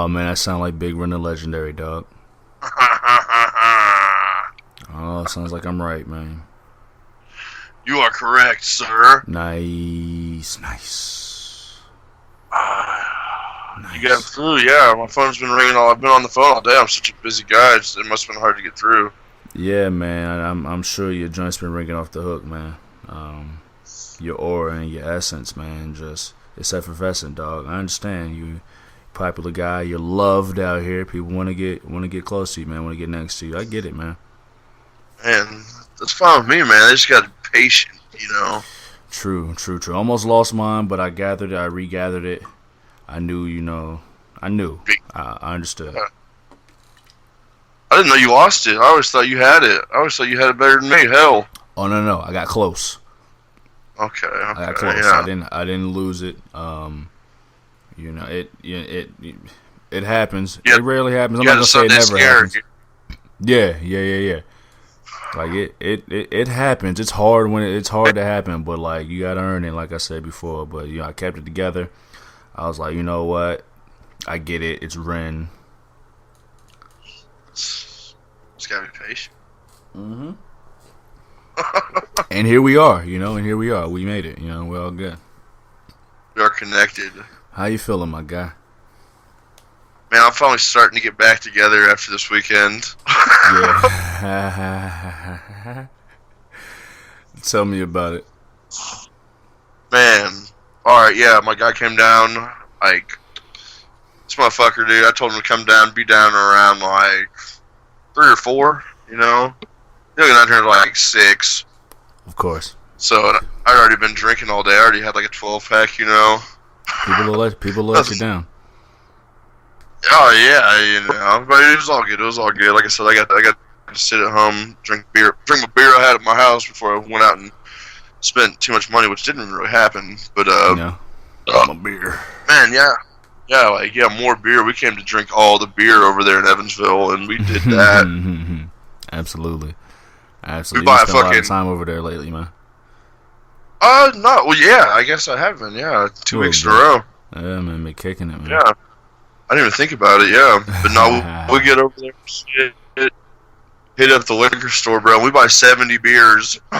Oh man, that sound like Big Ren the Legendary, dog. Oh, sounds like I'm right, man. You are correct, sir. Nice. Nice. You got through, yeah. My phone's been ringing I've been on the phone all day. I'm such a busy guy. It must have been hard to get through. Yeah, man. I'm sure your joint's been ringing off the hook, man. Your aura and your essence, man, it's effervescent, dog. I understand you, popular guy. You're loved out here. People want to get close to you, man. Want to get next to you. I get it, man. Man, that's fine with me, man. I just got to be patient, you know. True. Almost lost mine, but I gathered it. I regathered it. I knew, I understood. I didn't know you lost it. I always thought you had it. I always thought you had it better than me. Hell. Oh no, I got close. Okay. I got close. Yeah. I didn't lose it. It happens. Yeah. It rarely happens. I'm not gonna say it never happens. Yeah. Like it happens. It's hard it's hard to happen, but like you gotta earn it, like I said before. But I kept it together. I was like, you know what? I get it. It's Ren. Just gotta be patient. Mm-hmm. And here we are, We made it, we're all good. We are connected. How you feeling, my guy? Man, I'm finally starting to get back together after this weekend. Yeah. Tell me about it. Man. Alright, yeah, my guy came down, like, this motherfucker, dude, I told him to come down, be down around, like, 3 or 4, He'll get down here at, like, 6. Of course. So, I'd already been drinking all day. I already had, like, a 12-pack, People let you down. Oh, yeah, but it was all good. Like I said, I got to sit at home, drink my beer I had at my house before I went out and spent too much money, which didn't really happen. But beer. Man, more beer. We came to drink all the beer over there in Evansville, and we did that. Absolutely. We you spent a lot of time over there lately, man. No. Well, yeah. I guess I have been. Yeah, 2 weeks in a row. Yeah, man, been kicking it, man. Yeah. I didn't even think about it. Yeah, but no, we get over there, hit up the liquor store, bro. We buy 70 beers. We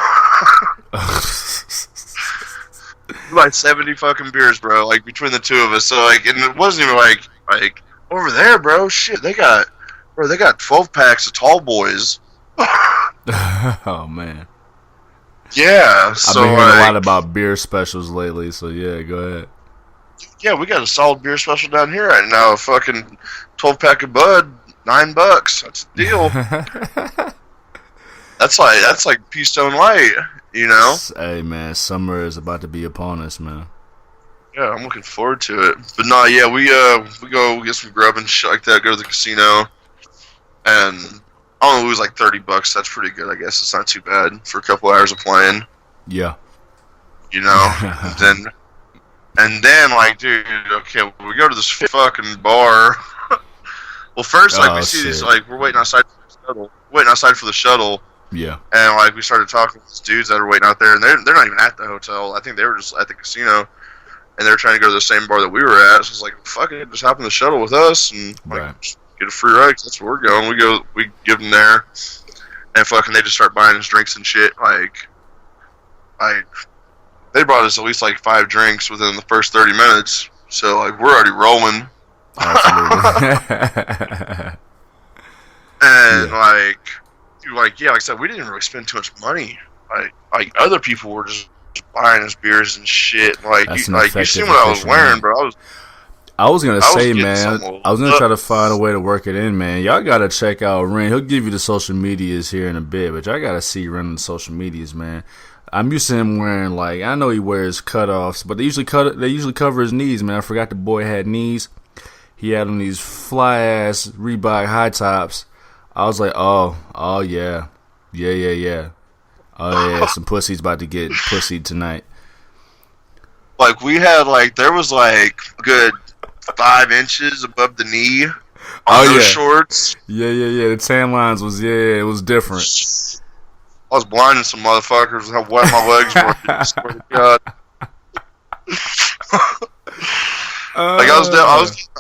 buy 70 fucking beers, bro. Like between the two of us. So like, and it wasn't even like over there, bro. Shit, they got 12 packs of tall boys. Oh man. Yeah. So I've been hearing a lot about beer specials lately. So yeah, go ahead. Yeah, we got a solid beer special down here right now. A fucking 12-pack of Bud, $9. That's a deal. That's like Keystone Light, Hey man, summer is about to be upon us, man. Yeah, I'm looking forward to it. But no, yeah, we go get some grub and shit like that. Go to the casino, and I only lose like $30. That's pretty good, I guess. It's not too bad for a couple hours of playing. Yeah. And then, like, dude, okay, we go to this fucking bar. Well, first, like, we see these, like, we're waiting outside for the shuttle. Yeah. And, like, we started talking to these dudes that are waiting out there, and they're not even at the hotel. I think they were just at the casino, and they were trying to go to the same bar that we were at. So it's like, fuck it, just hop in the shuttle with us, and, like, just get a free ride, 'cause that's where we're going. We give them there, and fucking they just start buying us drinks and shit, like, they brought us at least like 5 drinks within the first 30 minutes. So like we're already rolling. Absolutely. And like I said, we didn't really spend too much money. Like other people were just buying us beers and shit. Like you see what I was wearing, bro. I was gonna say, man, I was gonna try to find a way to work it in, man. Y'all gotta check out Ren. He'll give you the social medias here in a bit, but y'all gotta see Ren on the social medias, man. I'm used to him wearing, like, I know he wears cutoffs, but they usually cover his knees, man. I forgot the boy had knees. He had on these fly ass Reebok high tops. I was like, oh yeah. Oh yeah, some pussy's about to get pussied tonight. Like we had there was a good 5 inches above the knee on those shorts. Yeah. The tan lines it was different. I was blinding some motherfuckers and how wet my legs were. I swear to God. Like I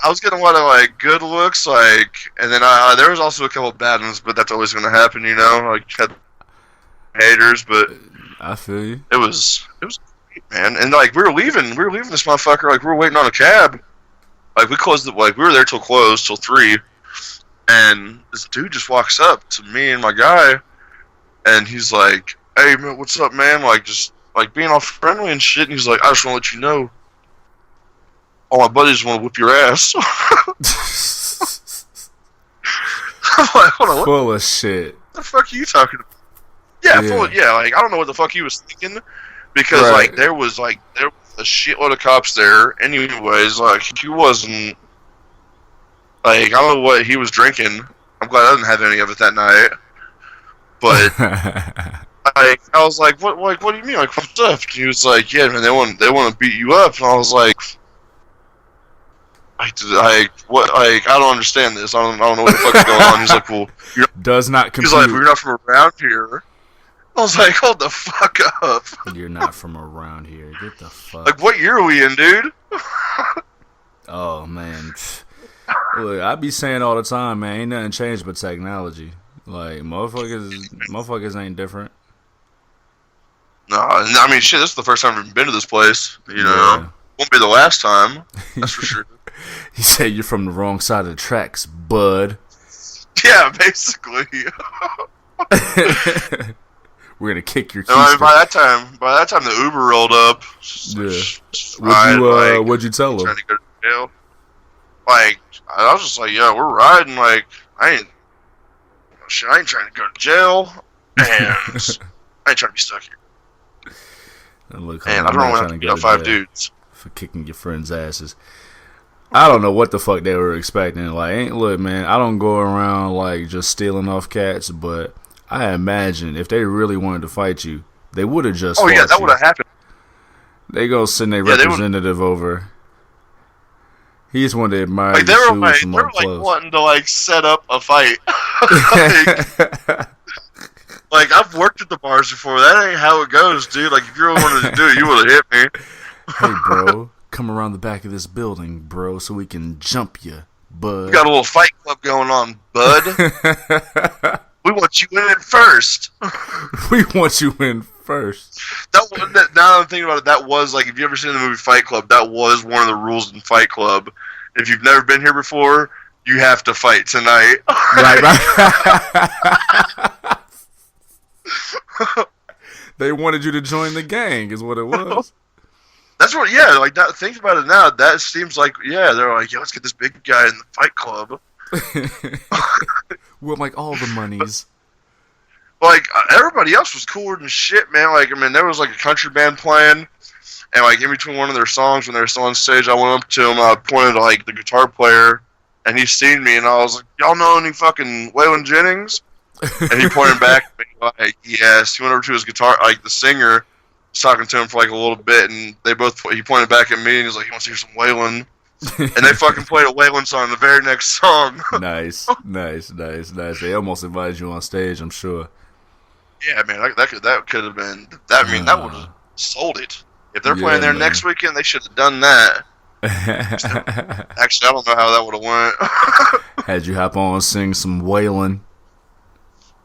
was getting a lot of like good looks, like, and then there was also a couple of bad ones, but that's always going to happen, you know. Like had haters, but I feel you. It was great, man. And like we were leaving this motherfucker. Like we were waiting on a cab. Like we closed like we were there till 3, and this dude just walks up to me and my guy, and he's like, "Hey man, what's up, man?" Like just like being all friendly and shit. And he's like, "I just want to let you know, all my buddies want to whip your ass." I'm like, hold on, full of shit. What the fuck are you talking about? Yeah, full of, like I don't know what the fuck he was thinking, because like there was a shitload of cops there. Anyways, like he wasn't like, I don't know what he was drinking. I'm glad I didn't have any of it that night. But like I was like, what do you mean? Like what's up? And he was like, yeah, man, they want to beat you up. And I was like, what? Like I don't understand this. I don't know what the fuck is going on. He's like, well, does not compute. He's like, well, you're not from around here. I was like, hold the fuck up. You're not from around here. Get the fuck. Like, what year are we in, dude? Oh, man. Look, I be saying all the time, man, ain't nothing changed but technology. Like, motherfuckers ain't different. No, I mean, shit, this is the first time I've been to this place. You know, won't be the last time. That's for sure. You say you're from the wrong side of the tracks, bud. Yeah, basically. We're gonna kick your keys. By that time, the Uber rolled up. Yeah. What'd you tell them? Trying to go to jail. Like, I was just like, yeah, we're riding. Like, I ain't trying to go to jail, and I ain't trying to be stuck here. And look, and I don't want to beat up 5 dudes for kicking your friends' asses. I don't know what the fuck they were expecting. Like, look, man, I don't go around like just stealing off cats, but I imagine if they really wanted to fight you, they would have just. Oh yeah, that would have happened. They go send their representative over. He just wanted to admire like, they were like wanting to like set up a fight. Like I've worked at the bars before. That ain't how it goes, dude. Like if you really wanted to do it, you would have hit me. Hey, bro, come around the back of this building, bro, so we can jump you, bud. We got a little fight club going on, bud. We want you in first. We want you in first. Now that I'm thinking about it, that was like, if you ever seen the movie Fight Club, that was one of the rules in Fight Club. If you've never been here before, you have to fight tonight. Right. They wanted you to join the gang, is what it was. That's what, yeah, like, that, think about it now, that seems like, yeah, they're like, yeah, let's get this big guy in the Fight Club. With, like, all the monies. Like, everybody else was cooler than shit, man. Like, I mean, there was, like, a country band playing, and, like, in between one of their songs, when they were still on stage, I went up to him, I pointed to, like, the guitar player, and he seen me, and I was like, y'all know any fucking Waylon Jennings? And he pointed back at me, like, yes. He went over to his guitar, like, the singer was talking to him for, like, a little bit, and he pointed back at me, and he's like, he wants to hear some Waylon. And they fucking played a Waylon song the very next song. Nice. They almost invited you on stage, I'm sure. Yeah, man, that could have been. I mean, that would have sold it. If they're playing there next weekend, they should have done that. Actually, I don't know how that would have went. Had you hop on and sing some Waylon.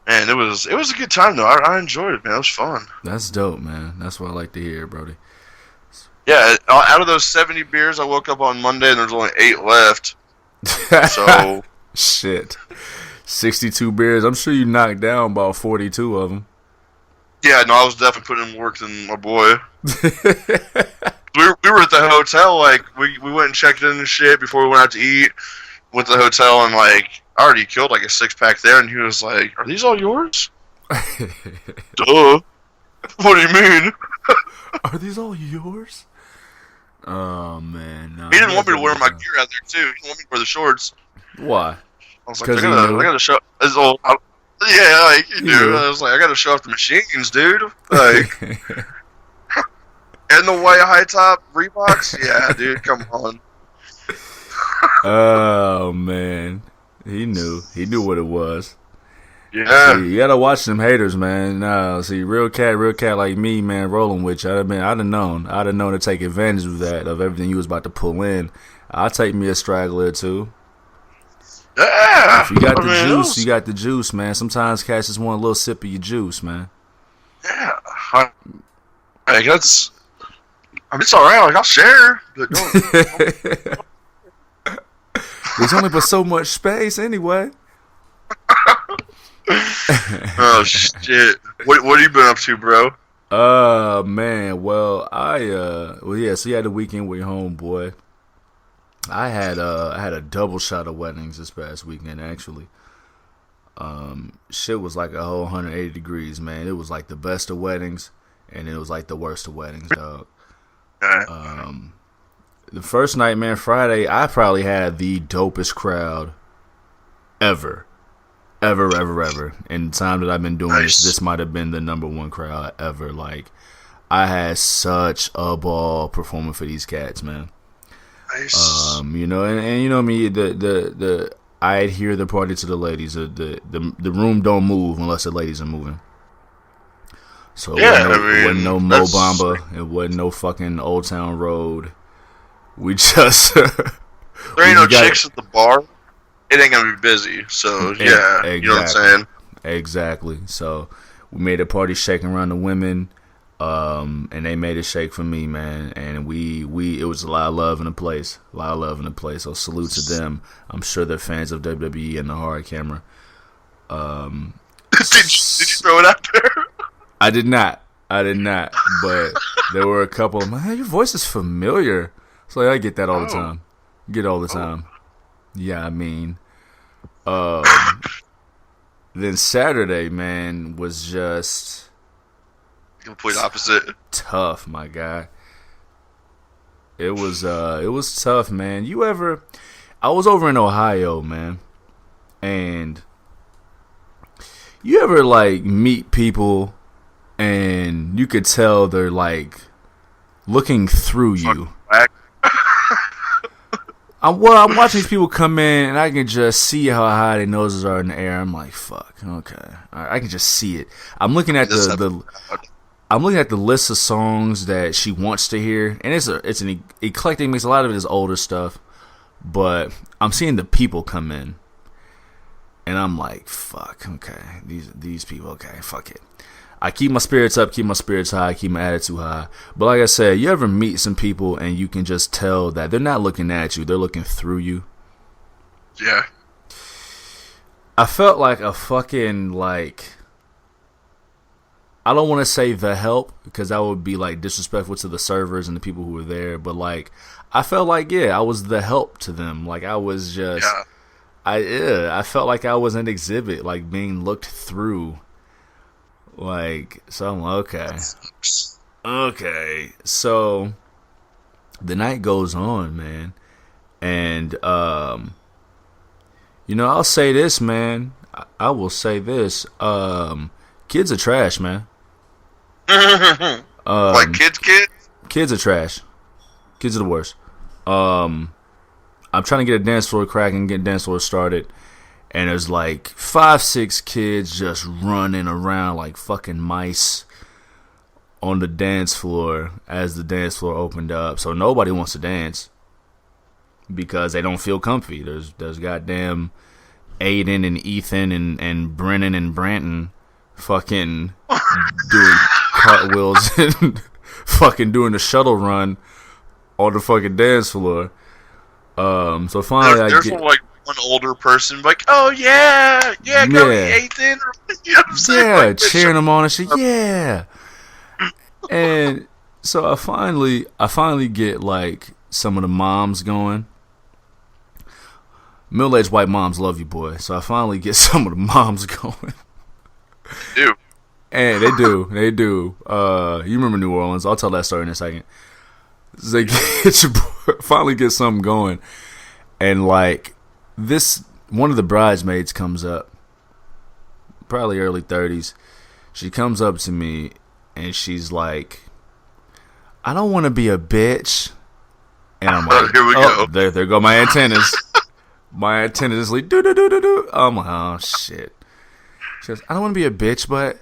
Man, it was a good time though. I enjoyed it, man. It was fun. That's dope, man. That's what I like to hear, Brody. Yeah, out of those 70 beers, I woke up on Monday and there's only 8 left. So shit, 62 beers. I'm sure you knocked down about 42 of them. Yeah, no, I was definitely putting in work than my boy. we were at the hotel, like we went and checked in and shit before we went out to eat. Went to the hotel and like I already killed like a 6-pack there, and he was like, "Are these all yours?" Duh. What do you mean? Are these all yours? Oh man, no. He didn't want me to wear my gear out there too. He didn't want me to wear the shorts. Why? I was like, I gotta show. Yeah, like you do. I was like, I gotta show off the machines, dude. Like, and the white high top Reeboks. Yeah, dude, come on. Oh man, he knew what it was. Yeah, see, you gotta watch them haters, man. See, real cat like me, man, rolling with you. I'd have known to take advantage of that, of everything you was about to pull in. I'll take me a straggler too. Yeah. If you got the juice, you got the juice, man. Sometimes cats just want a little sip of your juice, man. Yeah. I guess. I mean, it's all right. Like, I'll share. But There's only but so much space anyway. Oh shit! What have you been up to, bro? Man. Well, yeah. So you had the weekend with your homeboy. I had a double shot of weddings this past weekend, actually. Shit was like a whole 180 degrees, man. It was like the best of weddings, and it was like the worst of weddings, dog. The first night, man, Friday, I probably had the dopest crowd ever. In the time that I've been doing this might have been the number one crowd ever. Like, I had such a ball performing for these cats, man. Nice. You know, and you know me, I adhere the party to the ladies. The room don't move unless the ladies are moving. So it wasn't no Mo Bamba. It wasn't no fucking Old Town Road. We just there ain't no chicks at the bar. It ain't gonna be busy. So yeah, exactly. You know what I'm saying? Exactly. So we made a party shaking around the women. And they made it shake for me, man. And it was a lot of love in the place. So salute to them. I'm sure they're fans of WWE and the hard camera. Did you throw it out there? I did not. But there were a couple of, man, your voice is familiar. So I get that all the time. Yeah, I mean. Then Saturday, man, was just complete opposite. Tough, my guy. It was tough, man. I was over in Ohio, man, and you ever like meet people and you could tell they're like looking through you. I'm watching these people come in, and I can just see how high their noses are in the air. I'm like, fuck, okay, all right, I can just see it. I'm looking at I'm looking at the list of songs that she wants to hear, and it's an eclectic mix. A lot of it is older stuff, but I'm seeing the people come in, and I'm like, fuck, okay, these people, okay, fuck it. I keep my spirits up, keep my spirits high, keep my attitude high. But like I said, you ever meet some people and you can just tell that they're not looking at you, they're looking through you? Yeah. I felt like a fucking, like, I don't want to say the help, because that would be, like, disrespectful to the servers and the people who were there. But, like, I felt like, yeah, I was the help to them. Like, I was just, I felt like I was an exhibit, like, being looked through. Like, so I'm like, okay. So the night goes on, man, and you know, I'll say this, man. I will say this. Kids are trash, man. Like kids. Kids are trash. Kids are the worst. I'm trying to get a dance floor cracking, get dance floor started. And there's like 5-6 kids just running around like fucking mice on the dance floor as the dance floor opened up. So nobody wants to dance because they don't feel comfy. There's goddamn Aiden and Ethan and Brennan and Branton fucking doing cartwheels and fucking doing the shuttle run on the fucking dance floor. So finally there's like one older person like, oh yeah, go Ethan. You know what I'm saying? Yeah, like, cheering them on and shit. Yeah. And so I finally get like some of the moms going. Middle-aged white moms love you, boy. So I finally get some of the moms going. They do. And they do. You remember New Orleans? I'll tell that story in a second. So they finally get something going, and like this, one of the bridesmaids comes up, probably early 30s. She comes up to me and she's like, "I don't want to be a bitch." And I'm like, here we go. There go my antennas. My antennas is like, do. I'm like, oh shit. She goes, "I don't want to be a bitch, but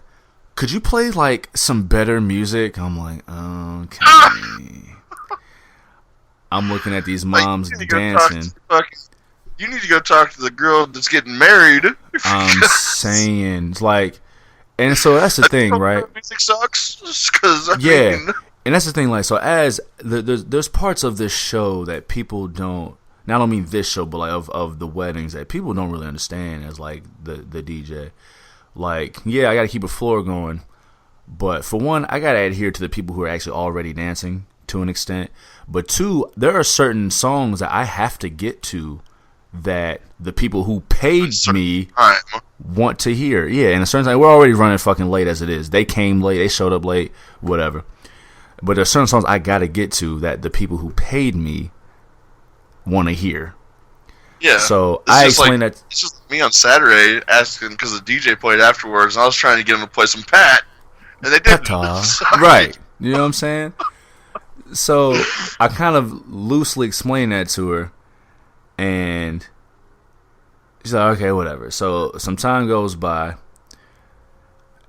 could you play like some better music?" I'm like, okay. I'm looking at these moms dancing. You need to go talk to the girl that's getting married. I'm saying, like, and so that's the thing, right? Music sucks. Cause, and that's the thing, like, so as there's parts of this show that people don't. Now I don't mean this show, but like of the weddings that people don't really understand as like the DJ. Like, yeah, I got to keep a floor going, but for one, I got to adhere to the people who are actually already dancing to an extent. But two, there are certain songs that I have to get to that the people who paid me want to hear. Yeah, and a certain time, we're already running fucking late as it is. They came late, they showed up late, whatever. But there's certain songs I gotta get to that the people who paid me want to hear. Yeah. So I explained that. It's just me on Saturday asking because the DJ played afterwards, and I was trying to get them to play some Pat, and they didn't. Right. You know what I'm saying? So I kind of loosely explained that to her. And she's like, okay, whatever. So some time goes by.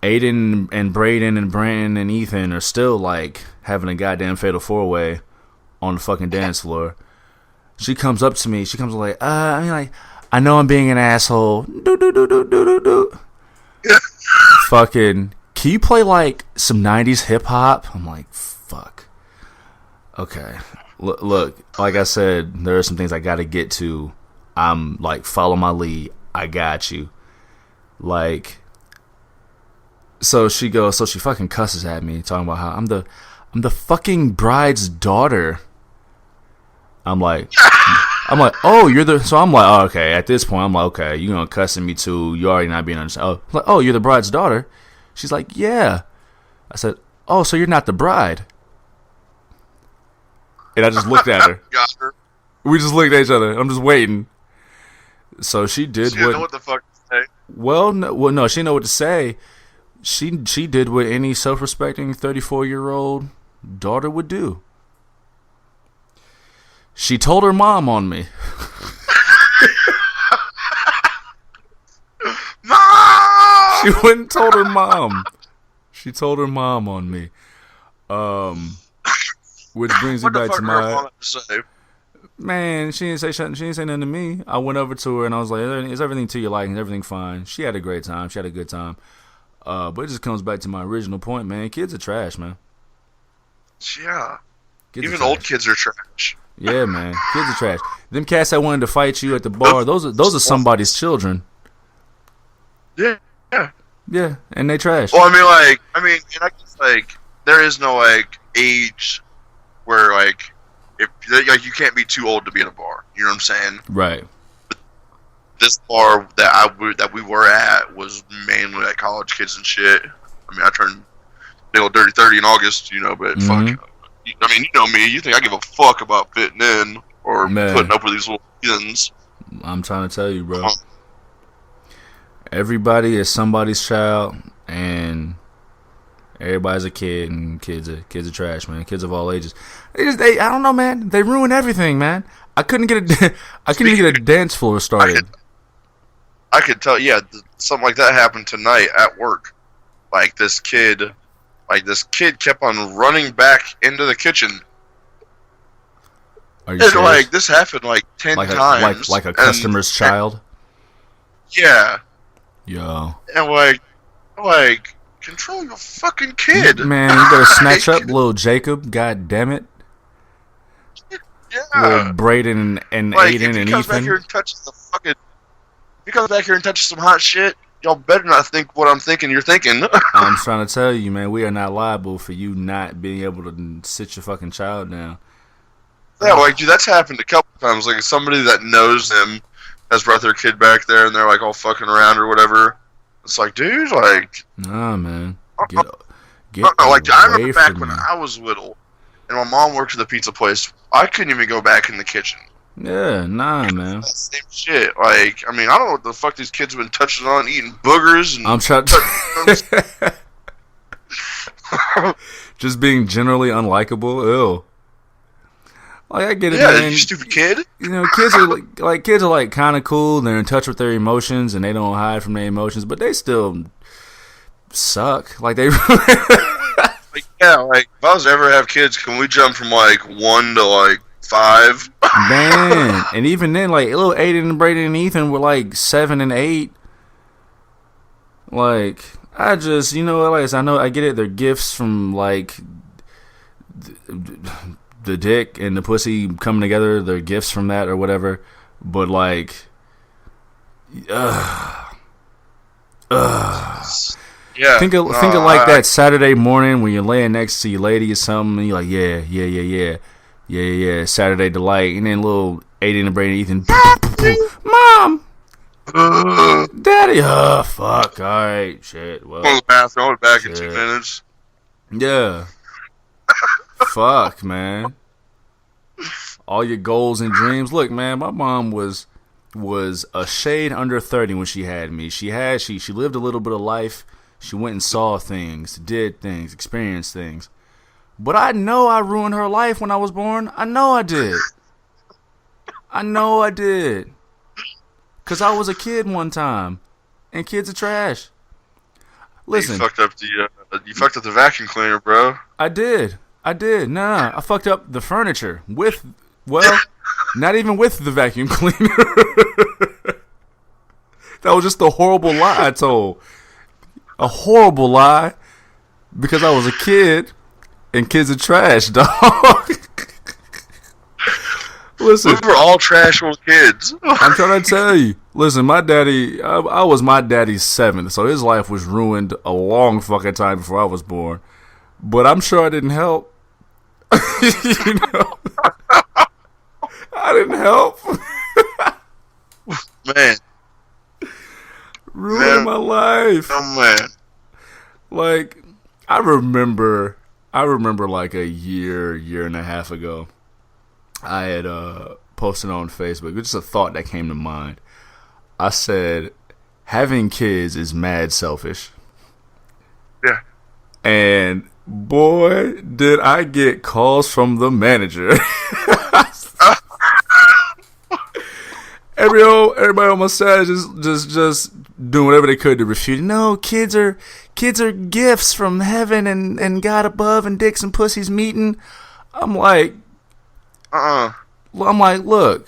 Aiden and Braden and Brandon and Ethan are still like having a goddamn fatal 4-way on the fucking dance floor. She comes up to me. She comes like, I know I'm being an asshole. Fucking, can you play like some 90s hip hop? I'm like, fuck. Okay. Look, like I said, there are some things I got to get to. I'm like, follow my lead. I got you. Like, so she fucking cusses at me, talking about how I'm the fucking bride's daughter. I'm like, oh, okay. At this point, I'm like, okay, you gonna cussing me too? You already not being understanding. Oh, you're the bride's daughter. She's like, yeah. I said, oh, so you're not the bride. And I just looked at her. Got her. We just looked at each other. I'm just waiting. So she did she didn't know what the fuck to say. Well, no, she didn't know what to say. She did what any self-respecting 34-year-old daughter would do. She told her mom on me. Mom! She went and told her mom. She told her mom on me. Which brings me back to my... Man, she didn't say something. She didn't say nothing to me. I went over to her and I was like, is everything to your liking? Is everything fine? She had a great time. She had a good time. But it just comes back to my original point, man. Kids are trash, man. Yeah. Even old kids are trash. Yeah, man. Kids are trash. Them cats that wanted to fight you at the bar, those are somebody's children. Yeah. Yeah, and they trash. Well, I mean, and I guess, like, there is no, like, age where, like, if like you can't be too old to be in a bar. You know what I'm saying? Right. This bar that we were at was mainly like college kids and shit. I mean, I turned big old dirty 30 in August, you know, but fuck. I mean, you know me. You think I give a fuck about fitting in or putting up with these little heathens? I'm trying to tell you, bro. Everybody is somebody's child, and everybody's a kid, and kids are trash, man. Kids of all ages. I don't know, man. They ruin everything, man. I couldn't get a dance floor started. I could tell. Yeah, something like that happened tonight at work. Like this kid kept on running back into the kitchen. Are you serious? Like this happened like 10 times. Like a customer's child. Yeah. Yo. And like. Control your fucking kid, man. You better snatch up little Jacob. God damn it. Yeah. Little Braden and like, Aiden and Ethan. If he comes back here and touches some hot shit, y'all better not think what I'm thinking. You're thinking. I'm trying to tell you, man. We are not liable for you not being able to sit your fucking child down. Yeah, like dude, that's happened a couple times. Like somebody that knows them has brought their kid back there, and they're like all fucking around or whatever. It's like, dude, like... Nah, man. Get like, I remember back when I was little, and my mom worked at the pizza place, I couldn't even go back in the kitchen. Yeah, nah, man. Same shit. Like, I mean, I don't know what the fuck these kids have been touching on, eating boogers, and... I'm trying to... Just being generally unlikable? Ew. Like, I get it, man. You stupid kid. You know, kids are kind of cool. They're in touch with their emotions, and they don't hide from their emotions. But they still suck. Like they. Like if I was to ever have kids, can we jump from like 1 to like 5. Man, and even then, like, little Aiden and Brayden and Ethan were like 7 and 8. Like, I just, you know, like I know I get it. They're gifts from like the dick and the pussy coming together. They're gifts from that or whatever. But like, yeah. Think of like that Saturday morning when you're laying next to your lady or something, and you're like, yeah, Saturday delight, and then little Aiden and Brayden, Ethan, Mom, Daddy, fuck, all right, shit. Well, go to the bathroom. I'll be back in 2 minutes. Yeah, fuck, man. All your goals and dreams. Look, man, my mom was a shade under 30 when she had me. She lived a little bit of life. She went and saw things, did things, experienced things. But I know I ruined her life when I was born. I know I did. Because I was a kid one time. And kids are trash. Listen. You fucked up the vacuum cleaner, bro. I did. Nah. I fucked up the furniture not even with the vacuum cleaner. That was just a horrible lie I told. A horrible lie. Because I was a kid. And kids are trash, dog. Listen. We were all trash little kids. I'm trying to tell you. Listen, my daddy, I was my daddy's 7th, so his life was ruined a long fucking time before I was born. But I'm sure I didn't help. You know? I didn't help. Man. Ruined my life. Oh, man. Like, I remember like a year and a half ago, I had posted on Facebook, just a thought that came to mind. I said, having kids is mad selfish. Yeah. And boy, did I get calls from the manager. Everybody on my side just doing whatever they could to refute. No, kids are gifts from heaven and God above and dicks and pussies meeting. I'm like, look,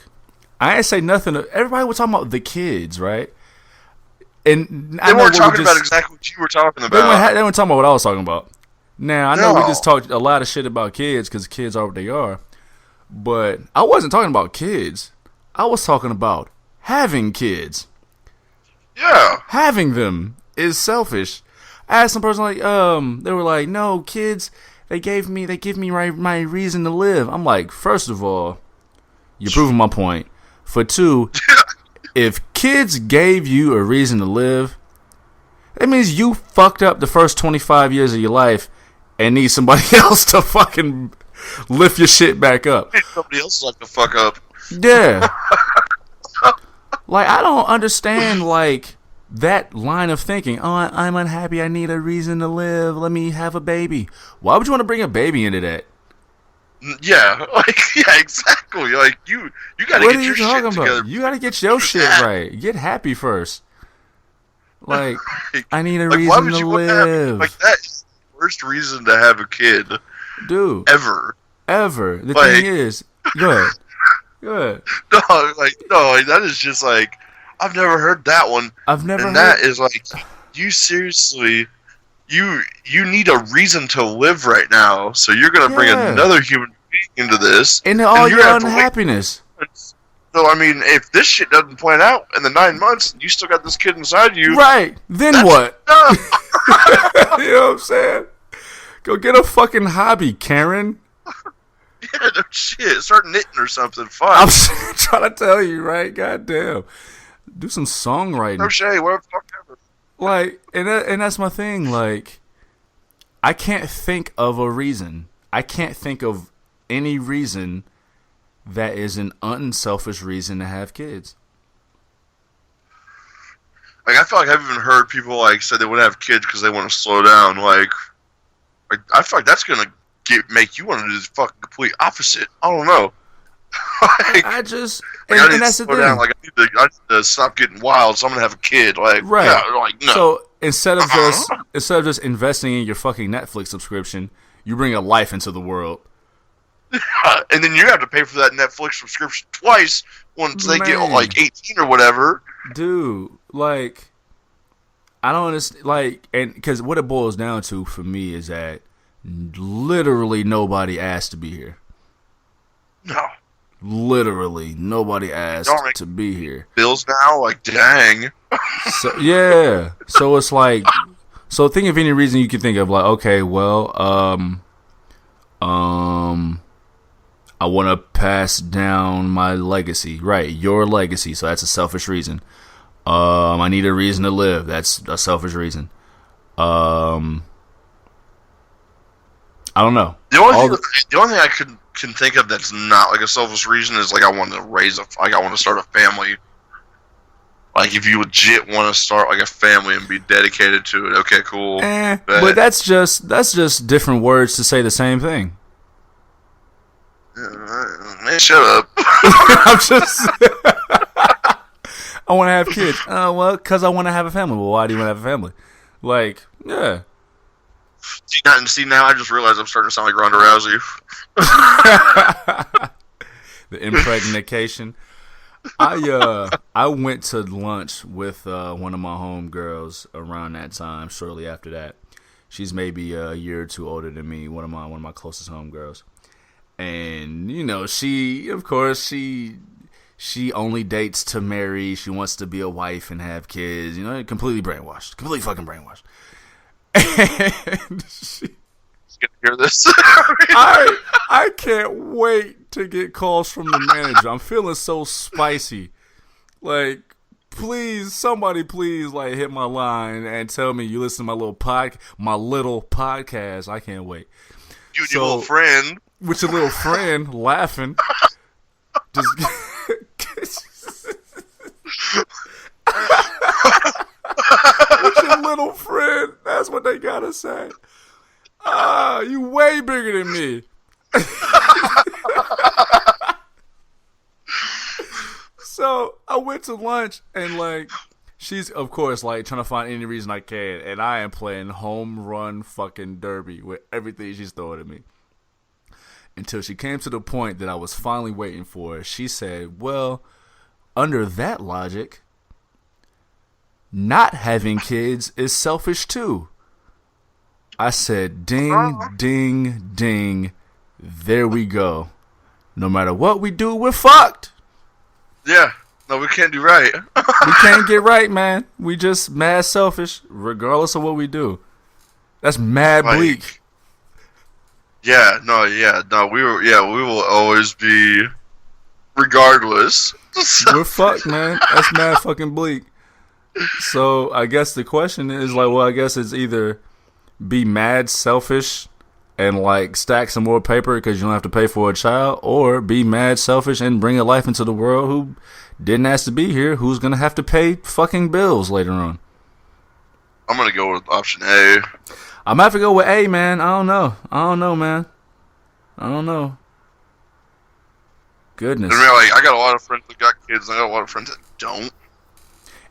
I ain't say nothing. Everybody was talking about the kids, right? And they weren't talking about exactly what you were talking about. They weren't talking about what I was talking about. Now, I know we just talked a lot of shit about kids because kids are what they are. But I wasn't talking about kids. I was talking about having kids. Yeah. Having them is selfish. I asked some person like, they were like, no, kids, they give me my reason to live. I'm like, first of all, you're proving my point. For 2, if kids gave you a reason to live, that means you fucked up the first 25 years of your life and need somebody else to fucking lift your shit back up. Somebody else like to fuck up. Yeah. Like, I don't understand, like, that line of thinking. Oh, I'm unhappy. I need a reason to live. Let me have a baby. Why would you want to bring a baby into that? Yeah, exactly. Like, you gotta get your shit together. You gotta get your shit right. Get happy first. Like, I need a reason to live. Like, that is the worst reason to have a kid. Dude. Ever. The thing is, go ahead. No, that is just like, I've never heard that one. That is like, you seriously, you need a reason to live right now, so you're gonna bring another human being into this, into all your unhappiness. So I mean, if this shit doesn't plan out in the 9 months, you still got this kid inside you, right? Then what? You know what I'm saying? Go get a fucking hobby, Karen. Yeah, no shit. Start knitting or something. Fun. I'm trying to tell you, right? Goddamn. Do some songwriting. Crochet, whatever the fuck ever. Like, and that's my thing. Like, I can't think of a reason. I can't think of any reason that is an unselfish reason to have kids. Like, I feel like I've even heard people, like, say they want to have kids because they want to slow down. Like, I feel like that's going to make you want to do the fucking complete opposite. I don't know. Like, and that's the thing. Down. Like, I need to stop getting wild, so I'm gonna have a kid. Like, right? Yeah, like, no. So instead of just investing in your fucking Netflix subscription, you bring a life into the world. And then you have to pay for that Netflix subscription twice once they get like 18 or whatever. Dude, like, I don't understand. Like, and because what it boils down to for me is that literally nobody asked to be here. No. Literally nobody asked to be here. Bills now, like, dang. So, yeah. So it's like, so think of any reason you can think of, like, okay, well, I want to pass down my legacy. Right, your legacy. So that's a selfish reason. I need a reason to live. That's a selfish reason. I don't know. The only thing I can think of that's not like a selfish reason is like I want to start a family. Like if you legit want to start like a family and be dedicated to it, okay, cool. But that's just different words to say the same thing. Man, shut up. I'm just. I want to have kids. Well, because I want to have a family. Well, why do you want to have a family? Like, yeah. See, now I just realized I'm starting to sound like Ronda Rousey. The impregnation. I went to lunch with one of my homegirls around that time. Shortly after that, she's maybe a year or two older than me. One of my closest homegirls, and you know, she only dates to marry. She wants to be a wife and have kids. You know, completely brainwashed. Completely fucking brainwashed. And she's gonna hear this. I can't wait to get calls from the manager. I'm feeling so spicy. Like, please, somebody please, like, hit my line and tell me you listen to my little podcast. I can't wait. You and your little friend. With your little friend laughing. Just with your little friend. That's what they gotta say. You way bigger than me. So I went to lunch and like she's of course like trying to find any reason I can, and I am playing home run fucking derby with everything she's throwing at me. Until she came to the point that I was finally waiting for. She said, well, under that logic, not having kids is selfish too. I said, ding, ding, ding. There we go. No matter what we do, we're fucked. Yeah. No, we can't do right. We can't get right, man. We just mad selfish, regardless of what we do. That's mad bleak. We will always be, regardless. We're fucked, man. That's mad fucking bleak. So I guess the question is like, well, I guess it's either be mad selfish and like stack some more paper because you don't have to pay for a child, or be mad selfish and bring a life into the world who didn't ask to be here, who's gonna have to pay fucking bills later on. I'm gonna go with option A. I'm gonna have to go with A, man. I don't know, man. I don't know. Goodness. I got a lot of friends that got kids, and I got a lot of friends that don't.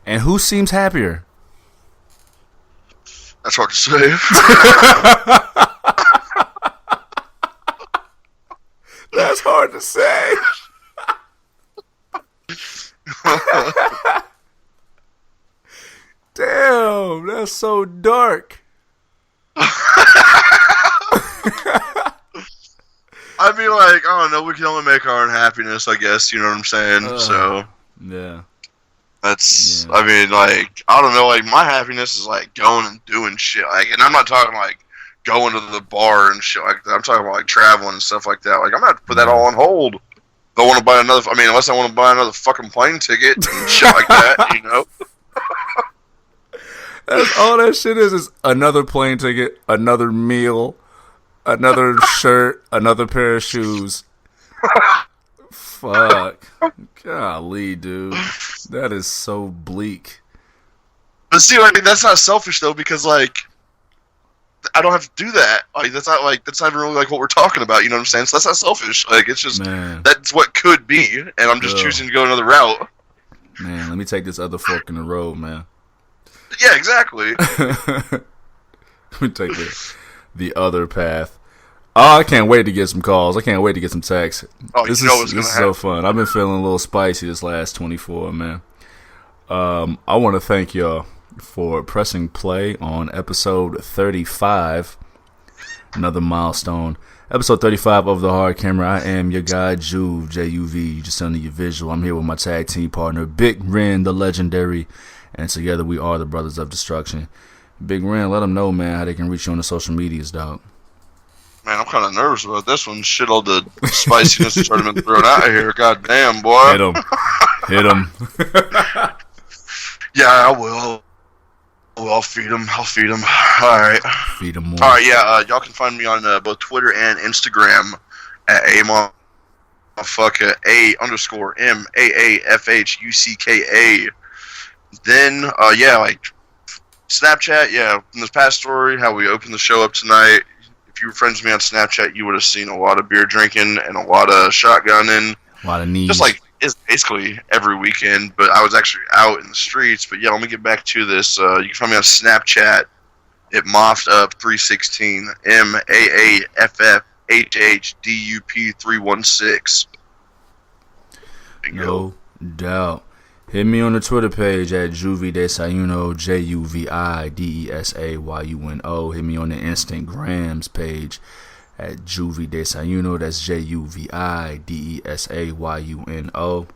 And who seems happier? That's hard to say. That's hard to say. Damn, that's so dark. I'd be like, I don't know, we can only make our own happiness, I guess, you know what I'm saying? So, yeah. That's, yeah. I mean, like, I don't know, like, my happiness is, like, going and doing shit, like, and I'm not talking, like, going to the bar and shit like that. I'm talking about, like, traveling and stuff like that. Like, I'm going to have to put that all on hold. If I want to buy unless I want to buy another fucking plane ticket and shit like that, you know? That's all that shit is another plane ticket, another meal, another shirt, another pair of shoes. Fuck. Golly, dude. That is so bleak. But see, like, that's not selfish, though, because, like, I don't have to do that. Like, that's not even really, like, what we're talking about, you know what I'm saying? So that's not selfish. Like, it's just, that's what could be, and I'm just choosing to go another route. Man, let me take this other fork in the road, man. Yeah, exactly. Let me take the other path. Oh, I can't wait to get some calls. I can't wait to get some texts. Oh, this is so fun. I've been feeling a little spicy this last 24, man. I want to thank y'all for pressing play on episode 35. Another milestone. Episode 35 of The Hard Camera. I am your guy, Juv, J-U-V. You just under your visual. I'm here with my tag team partner, Big Ren, the legendary. And together we are the Brothers of Destruction. Big Ren, let them know, man, how they can reach you on the social medias, dog. Man, I'm kind of nervous about this one. Shit, all the spiciness has already been thrown out of here. God damn, boy. Hit him. Hit him. Yeah, I will. I'll feed him. All right. Feed him more. All right, yeah. Y'all can find me on both Twitter and Instagram at A_MAAFHUCKA. Then, like Snapchat. Yeah, in this past story, how we opened the show up tonight. If you were friends with me on Snapchat, you would have seen a lot of beer drinking and a lot of shotgunning. A lot of knees. Just like it's basically every weekend, but I was actually out in the streets. But yeah, let me get back to this. You can find me on Snapchat at Moffed316, MAAFFHHDUP316. No doubt. Hit me on the Twitter page at Juvi Desayuno, JUVIDESAYUNO. Hit me on the Instagrams page at Juvi Desayuno. That's JUVIDESAYUNO.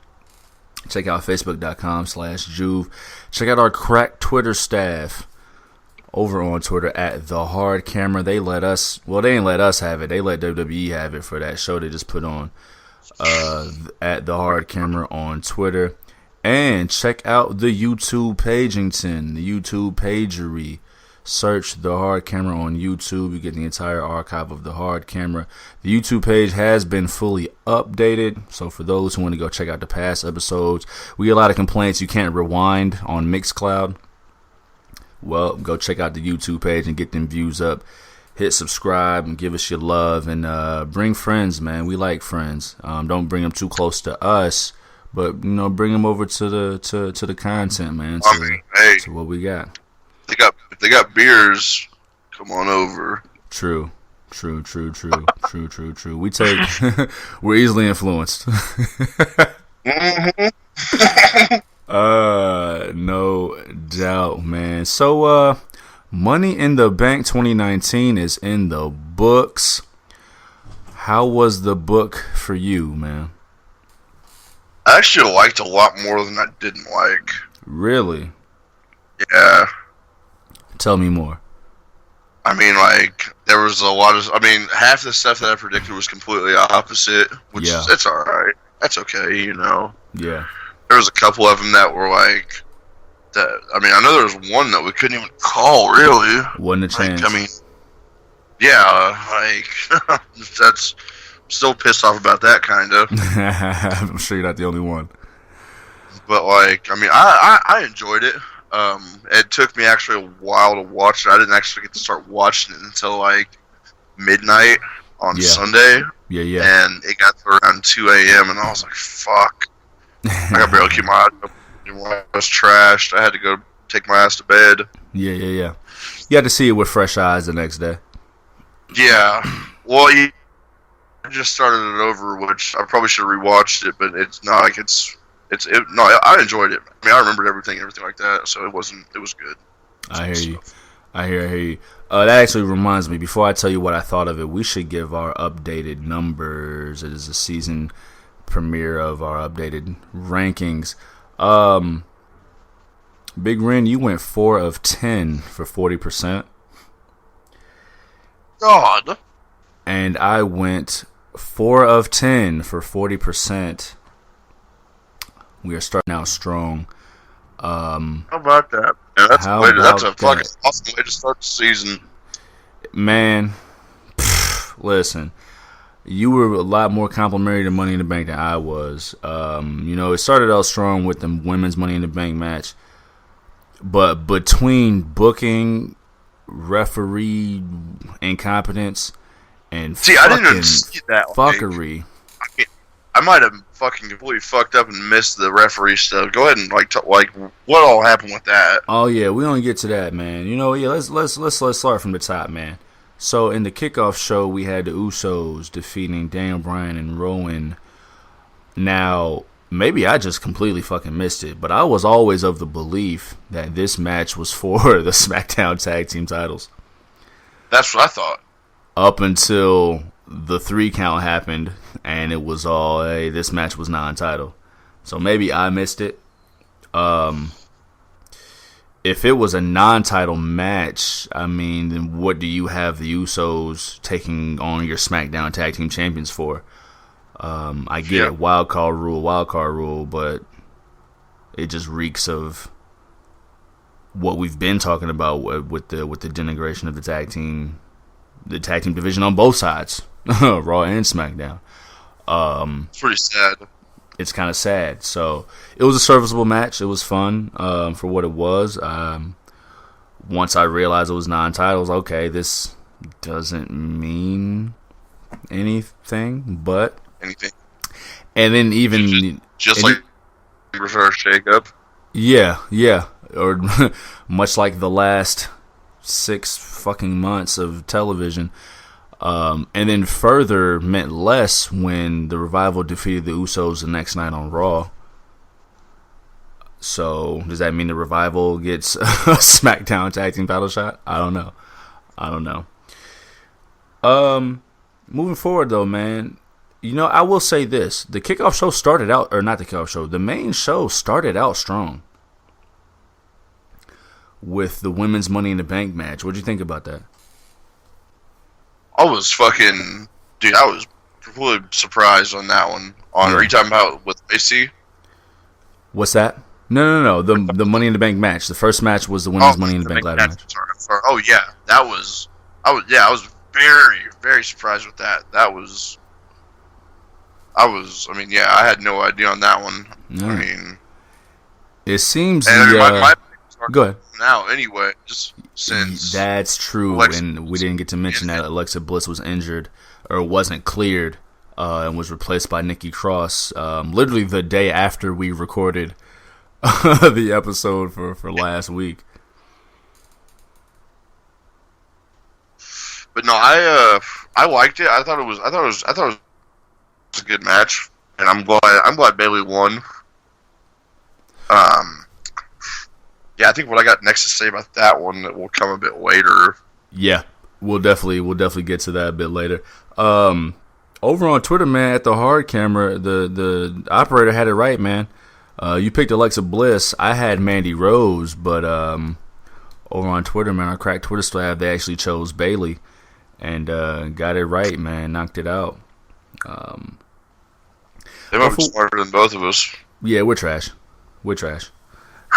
Check out Facebook.com/Juve. Check out our crack Twitter staff over on Twitter at The Hard Camera. They let us, well, they ain't let us have it. They let WWE have it for that show they just put on at The Hard Camera on Twitter. And check out the YouTube Pagington, the YouTube Pagery. Search The Hard Camera on YouTube. You get the entire archive of The Hard Camera. The YouTube page has been fully updated. So for those who want to go check out the past episodes, we get a lot of complaints you can't rewind on Mixcloud. Well, go check out the YouTube page and get them views up. Hit subscribe and give us your love. And bring friends, man. We like friends. Don't bring them too close to us. But, bring them over to the content, man. To what we got. If they got beers, come on over. True. We take, we're easily influenced. No doubt, man. So, Money in the Bank 2019 is in the books. How was the book for you, man? I actually liked a lot more than I didn't like. Really? Yeah. Tell me more. I mean, there was a lot of... half the stuff that I predicted was completely opposite, which it's alright. That's okay, Yeah. There was a couple of them that were that. I know there was one that we couldn't even call, really. Wasn't a chance. That's... Still pissed off about that, kind of. I'm sure you're not the only one. But, I enjoyed it. It took me actually a while to watch it. I didn't actually get to start watching it until, midnight on Sunday. Yeah. And it got to around 2 a.m., and I was like, fuck. I could barely keep my eyes open. I was trashed. I had to go take my ass to bed. Yeah. You had to see it with fresh eyes the next day. Yeah. Well, I just started it over, which I probably should have rewatched it, but it's not I enjoyed it. I remembered everything like that, so it was good. I hear you. That actually reminds me, before I tell you what I thought of it, we should give our updated numbers. It is a season premiere of our updated rankings. Big Ren, you went 4 of 10 for 40%. God. And I went 4 of 10 for 40%. We are starting out strong. How about that? Yeah, that's a fucking awesome way to start the season. Man, listen, you were a lot more complimentary to Money in the Bank than I was. It started out strong with the women's Money in the Bank match. But between booking, referee incompetence, and I didn't even see that fuckery. I might have fucking completely fucked up and missed the referee stuff. Go ahead and what all happened with that? Oh yeah, we don't get to that, man. Let's start from the top, man. So in the kickoff show, we had the Usos defeating Daniel Bryan and Rowan. Now, maybe I just completely fucking missed it, but I was always of the belief that this match was for the SmackDown Tag Team titles. That's what I thought. Up until the 3 count happened, and it was all, hey, this match was non-title. So maybe I missed it. If it was a non-title match, I mean, then what do you have the Usos taking on your SmackDown Tag Team Champions for? I get it, wild card rule, but it just reeks of what we've been talking about with the denigration of the tag team division on both sides, Raw and SmackDown. It's pretty sad. It's kind of sad. So it was a serviceable match. It was fun for what it was. Once I realized it was non-titles, okay, this doesn't mean anything, but anything. And then even just like reverse shake-up. Yeah, or much like the last 6 fucking months of television. And then further meant less when the Revival defeated the Usos the next night on Raw. So does that mean the Revival gets a SmackDown Tag Team title shot? I don't know. Moving forward though, man, you know, I will say this: the kickoff show started out, or not the kickoff show, the main show started out strong with the women's Money in the Bank match. What'd you think about that? I was completely surprised on that one. Are you talking about with Lacey? What's that? No. The Money in the Bank match. The first match was the women's Money in the Bank ladder match. Sorry. Oh yeah, I was very, very surprised with that. I had no idea on that one. Yeah. I mean, it seems my go ahead. Now, anyway, just since that's true, and we didn't get to mention that Alexa Bliss was injured or wasn't cleared, and was replaced by Nikki Cross, literally the day after we recorded the episode for last week. But no, I liked it. I thought it was a good match, and I'm glad Bayley won. Yeah, I think what I got next to say about that one that will come a bit later. Yeah, we'll definitely get to that a bit later. Over on Twitter, man, at the hard camera, the operator had it right, man. You picked Alexa Bliss. I had Mandy Rose, but over on Twitter, man, our cracked Twitter slab, they actually chose Bayley and got it right, man. Knocked it out. They might be smarter than both of us. Yeah, we're trash.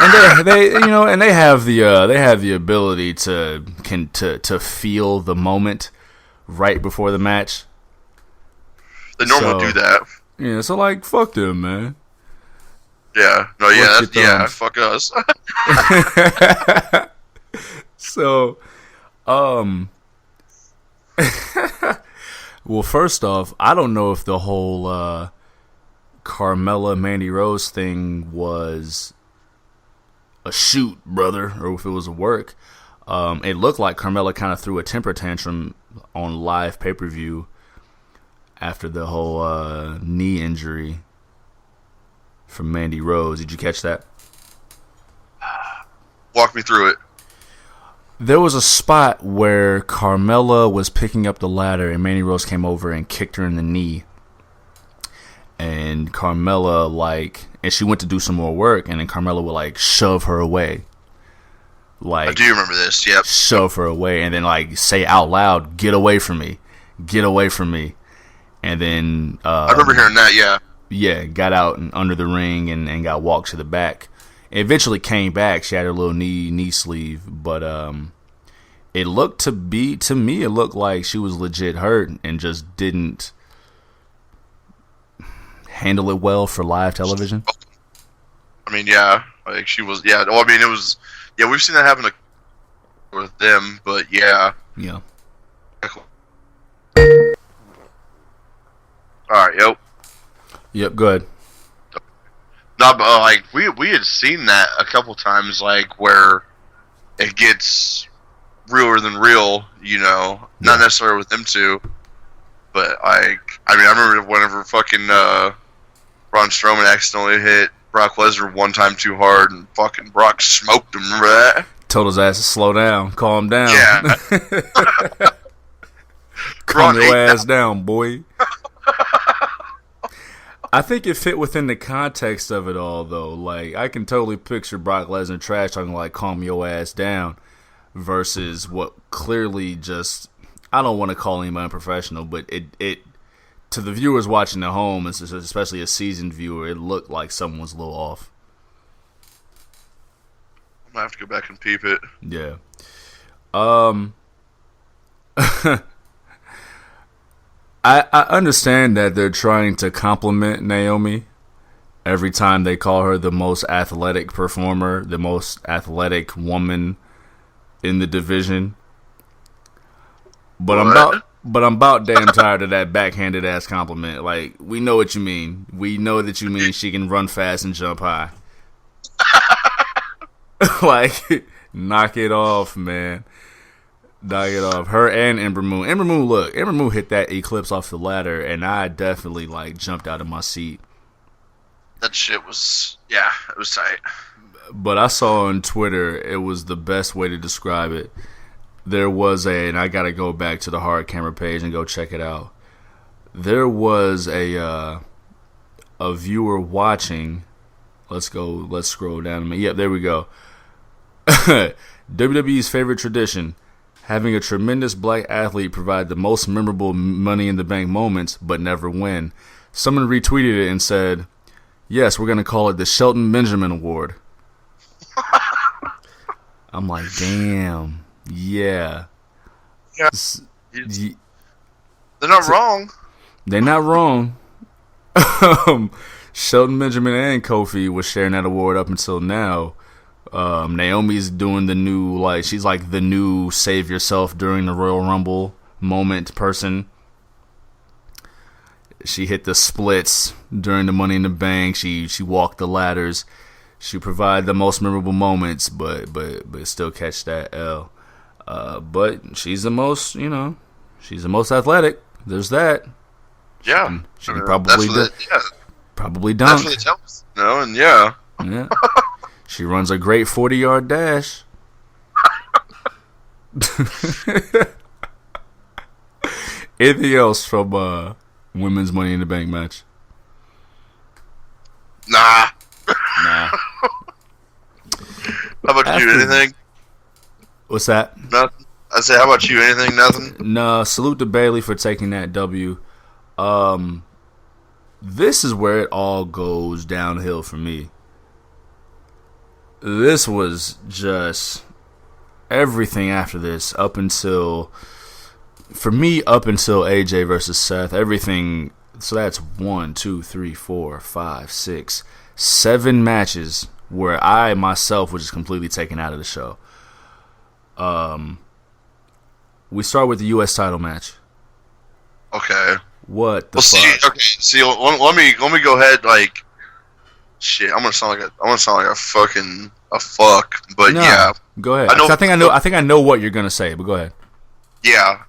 And they have the ability to feel the moment right before the match. They normally do that. Yeah, so like fuck them, man. Yeah. No, yeah, fuck us. So, well, first off, I don't know if the whole Carmella Mandy Rose thing was a shoot, brother, or if it was a work. It looked like Carmella kind of threw a temper tantrum on live pay-per-view after the whole knee injury from Mandy Rose. Did you catch that? Walk me through it. There was a spot where Carmella was picking up the ladder and Mandy Rose came over and kicked her in the knee. And Carmella, and she went to do some more work, and then Carmella would, shove her away. I do remember this, yep. Shove her away, and then, say out loud, get away from me. Get away from me. And then... I remember hearing that, yeah. Yeah, got out and under the ring and got walked to the back. Eventually came back. She had her little knee sleeve, but it looked to me, it looked like she was legit hurt and just didn't handle it well for live television. I mean, yeah, she was, yeah. Well, I mean, it was, yeah. We've seen that happen with them, but yeah. Yeah. All right, Yep, go ahead. No, but we had seen that a couple times, where it gets realer than real, not necessarily with them two, but I remember whenever fucking Braun Strowman accidentally hit Brock Lesnar one time too hard, and fucking Brock smoked him. Remember that? Told his ass to slow down, calm down. Yeah. Calm your ass down, boy. I think it fit within the context of it all, though. Like, I can totally picture Brock Lesnar trash talking like, calm your ass down, versus what clearly just, I don't want to call him unprofessional, but it to the viewers watching at home, especially a seasoned viewer, it looked like someone was a little off. I'm gonna have to go back and peep it. Yeah. I understand that they're trying to compliment Naomi every time they call her the most athletic performer, the most athletic woman in the division. But I'm about damn tired of that backhanded ass compliment. Like, we know what you mean. We know that you mean she can run fast and jump high. Like, knock it off, man. Knock it off. Her and Ember Moon. Ember Moon hit that Eclipse off the ladder, and I definitely, jumped out of my seat. That shit was, it was tight. But I saw on Twitter, it was the best way to describe it. There was and I gotta go back to the hard camera page and go check it out. There was a viewer watching. Let's scroll down a minute. Yep, there we go. WWE's favorite tradition. Having a tremendous black athlete provide the most memorable Money in the Bank moments, but never win. Someone retweeted it and said, yes, we're going to call it the Shelton Benjamin Award. I'm like, damn. Yeah. Yeah. They're not wrong. They're not wrong. Shelton Benjamin and Kofi was sharing that award up until now. Naomi's doing the new, she's like the new save yourself during the Royal Rumble moment person. She hit the splits during the Money in the Bank. She walked the ladders. She provided the most memorable moments, but still catch that L. But she's the most, she's the most athletic. There's that. Yeah. She can probably probably dunk. That's what it tells, and yeah. Yeah. She runs a great 40-yard dash. Anything else from women's Money in the Bank match? Nah. How about you? Anything? What's that? Nothing. I say, how about you? Anything? Nothing? No. Salute to Bayley for taking that W. This is where it all goes downhill for me. This was just everything after this up until AJ versus Seth. Everything. So that's 1, 2, 3, 4, 5, 6, 7 matches where I myself was just completely taken out of the show. We start with the U.S. title match. Okay. What the fuck? See, let me go ahead. Shit, I'm gonna sound like a fucking fuck, but no, yeah. Go ahead. I think I know what you're gonna say, but go ahead. Yeah.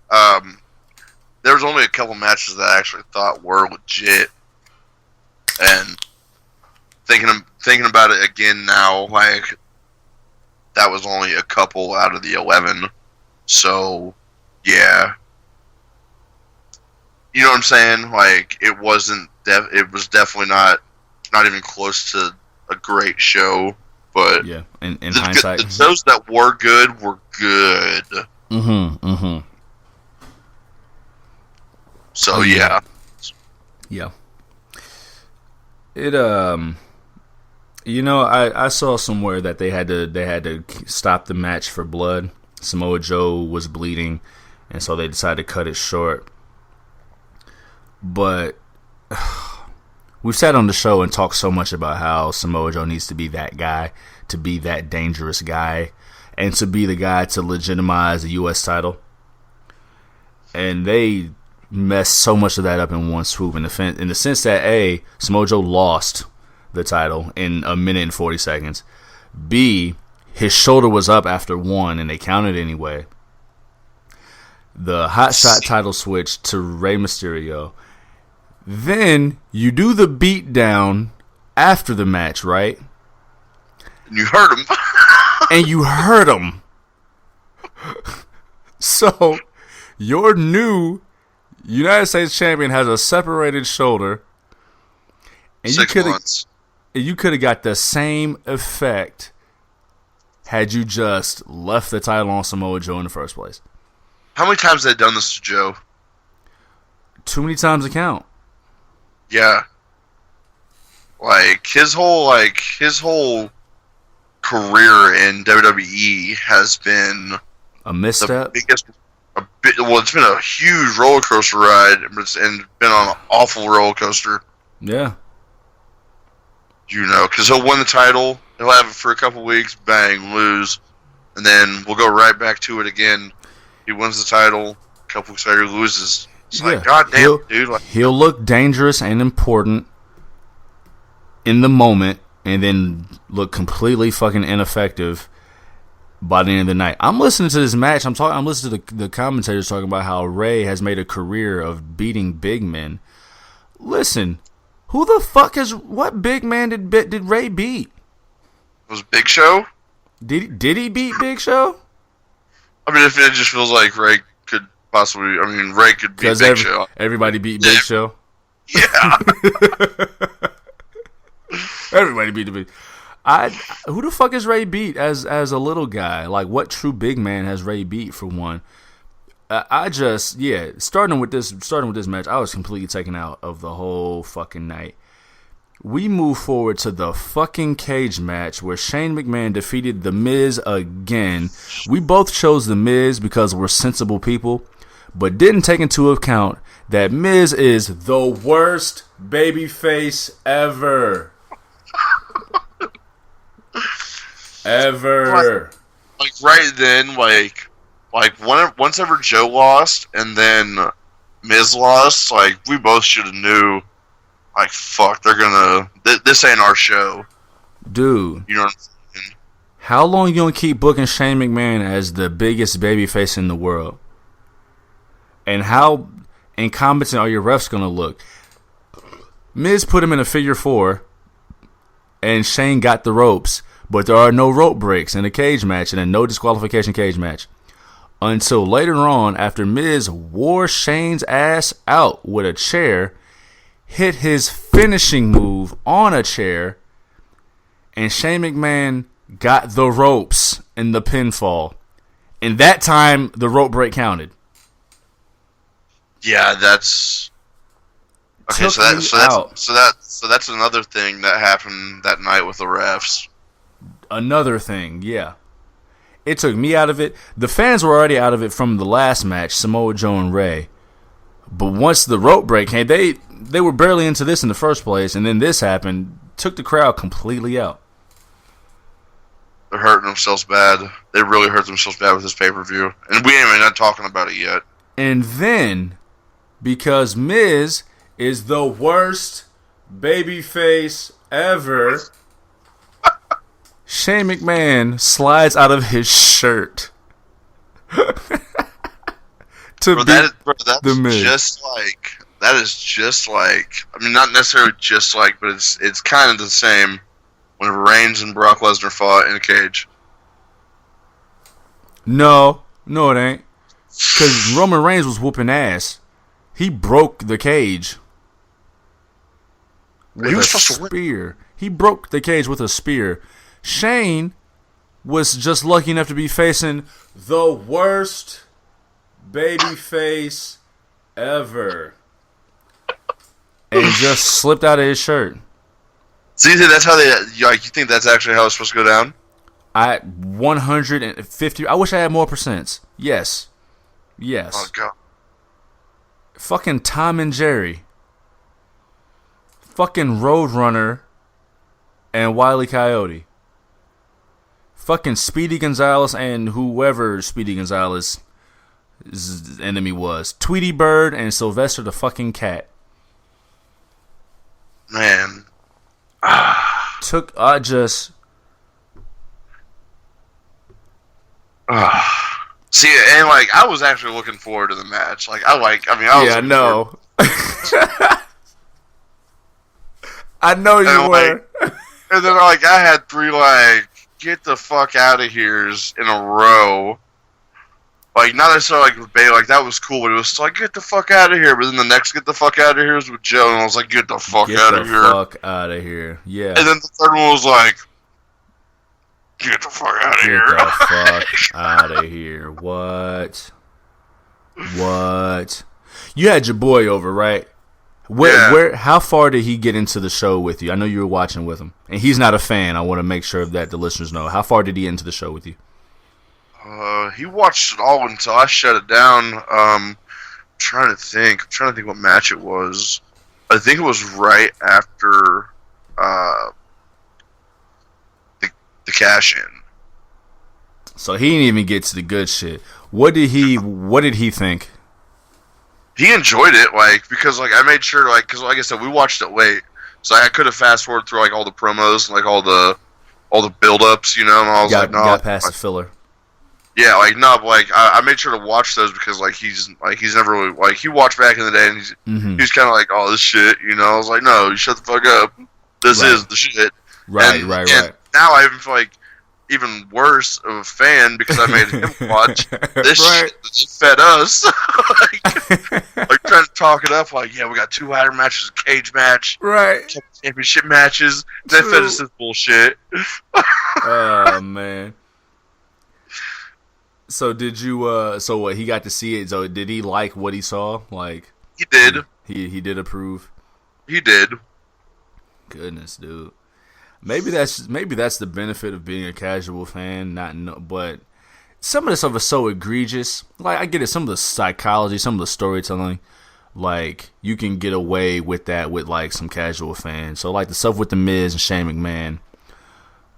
There was only a couple matches that I actually thought were legit, and thinking about it again now, that was only a couple out of the 11. So, yeah. You know what I'm saying? It wasn't. It was definitely not even close to a great show. But yeah, in hindsight, the shows that were good were good. Mm-hmm. So yeah. It I saw somewhere that they had to stop the match for blood. Samoa Joe was bleeding, and so they decided to cut it short. But we've sat on the show and talked so much about how Samoa Joe needs to be that guy, to be that dangerous guy, and to be the guy to legitimize the U.S. title. And they messed so much of that up in one swoop, in the sense that Samoa Joe lost the title in 1 minute and 40 seconds. B, his shoulder was up after 1, and they counted anyway. the hot shot title switch to Rey Mysterio. Then you do the beatdown after the match, right? You hurt him. And you hurt him. So, your new United States champion has a separated shoulder. And 6 months. You could have got the same effect had you just left the title on Samoa Joe in the first place. How many times have they done this to Joe? Too many times to count. Yeah. Like his whole career in WWE has been a misstep. It's been a huge roller coaster ride, and been on an awful roller coaster. Yeah. You know, because he'll win the title, he'll have it for a couple weeks, bang, lose, and then we'll go right back to it again. He wins the title, a couple weeks later, loses. It's like, goddamn, dude. Like, he'll look dangerous and important in the moment, and then look completely fucking ineffective by the end of the night. I'm listening to this match. I'm listening to the commentators talking about how Ray has made a career of beating big men. Listen, who the fuck what big man did Ray beat? Was Big Show? Did he beat Big Show? I mean, if it just feels like Ray could possibly. I mean, Ray could beat Big Show. Everybody beat Big Show. Yeah. Everybody beat the big. Who the fuck has Ray beat as a little guy? Like, what true big man has Ray beat for one? Starting with this match, I was completely taken out of the whole fucking night. We move forward to the fucking cage match where Shane McMahon defeated The Miz again. We both chose The Miz because we're sensible people, but didn't take into account that Miz is the worst babyface ever. Ever. Like right then, once ever Joe lost and then Miz lost, like we both should have knew. Like fuck, they're gonna. This ain't our show, dude. You know what I'm saying? How long you gonna keep booking Shane McMahon as the biggest babyface in the world? And how incompetent are your refs gonna look? Miz put him in a figure 4, and Shane got the ropes. But there are no rope breaks in a cage match and a no disqualification cage match. Until later on, after Miz wore Shane's ass out with a chair, hit his finishing move on a chair, and Shane McMahon got the ropes in the pinfall. And that time, the rope break counted. Yeah, that's... Okay, so that's another thing that happened that night with the refs. Another thing, yeah. It took me out of it. The fans were already out of it from the last match, Samoa Joe and Ray. But once the rope break came, they were barely into this in the first place, and then this happened, took the crowd completely out. They're hurting themselves bad. They really hurt themselves bad with this pay-per-view. And we ain't even not talking about it yet. And then, because Miz is the worst babyface ever... Shane McMahon slides out of his shirt to beat The Miz. That is just like. I mean, not necessarily just like, but it's kind of the same. Whenever Reigns and Brock Lesnar fought in a cage. No, it ain't. Because Roman Reigns was whooping ass. He broke the cage with a spear. He broke the cage with a spear. Shane was just lucky enough to be facing the worst babyface ever. And just slipped out of his shirt. So you think that's how you think that's actually how it's supposed to go down? 150. I wish I had more percents. Yes. Oh, God. Fucking Tom and Jerry. Fucking Roadrunner and Wile E. Coyote. Fucking Speedy Gonzalez and whoever Speedy Gonzalez's enemy was. Tweety Bird and Sylvester the fucking cat. Man. See, and like I was actually looking forward to the match. Like I was. Yeah, no. I know you were. And then like I had 3 like get the fuck out of here's in a row. Like not necessarily like with Bayley, like that was cool, but it was like get the fuck out of here. But then the next get the fuck out of here was with Joe, and I was like get the fuck out of here. Get the fuck out of here. Yeah. And then the third one was like get the fuck out of here. Get the fuck out of here. What? You had your boy over, right? Where? How far did he get into the show with you? I know you were watching with him, and he's not a fan. I want to make sure that the listeners know. How far did he get into the show with you? He watched it all until I shut it down. I'm trying to think what match it was. I think it was right after the cash in. So he didn't even get to the good shit. What did he think? He enjoyed it, like, because, like, I made sure, like, because, like I said, we watched it late, so I could have fast forwarded through, like, all the promos, and, like, all the build-ups, you know, and I was like, no. Got past the filler. Yeah, like, no, but, like, I made sure to watch those because, like, he's never really, like, he watched back in the day, and he's kind of like, oh, this shit, you know, I was like, no, you shut the fuck up. This is the shit. Right. Now I even feel like even worse of a fan because I made him watch this shit that they fed us. like trying to talk it up, like, yeah, we got 2 ladder matches, a cage match, right? Championship matches. They fed us this bullshit. Oh man. So did you? So what? He got to see it. So did he like what he saw? Like he did. He did approve. He did. Goodness, dude. Maybe that's the benefit of being a casual fan, but some of the stuff is so egregious. Like I get it, some of the psychology, some of the storytelling, like you can get away with that with like some casual fans. So like the stuff with the Miz and Shane McMahon,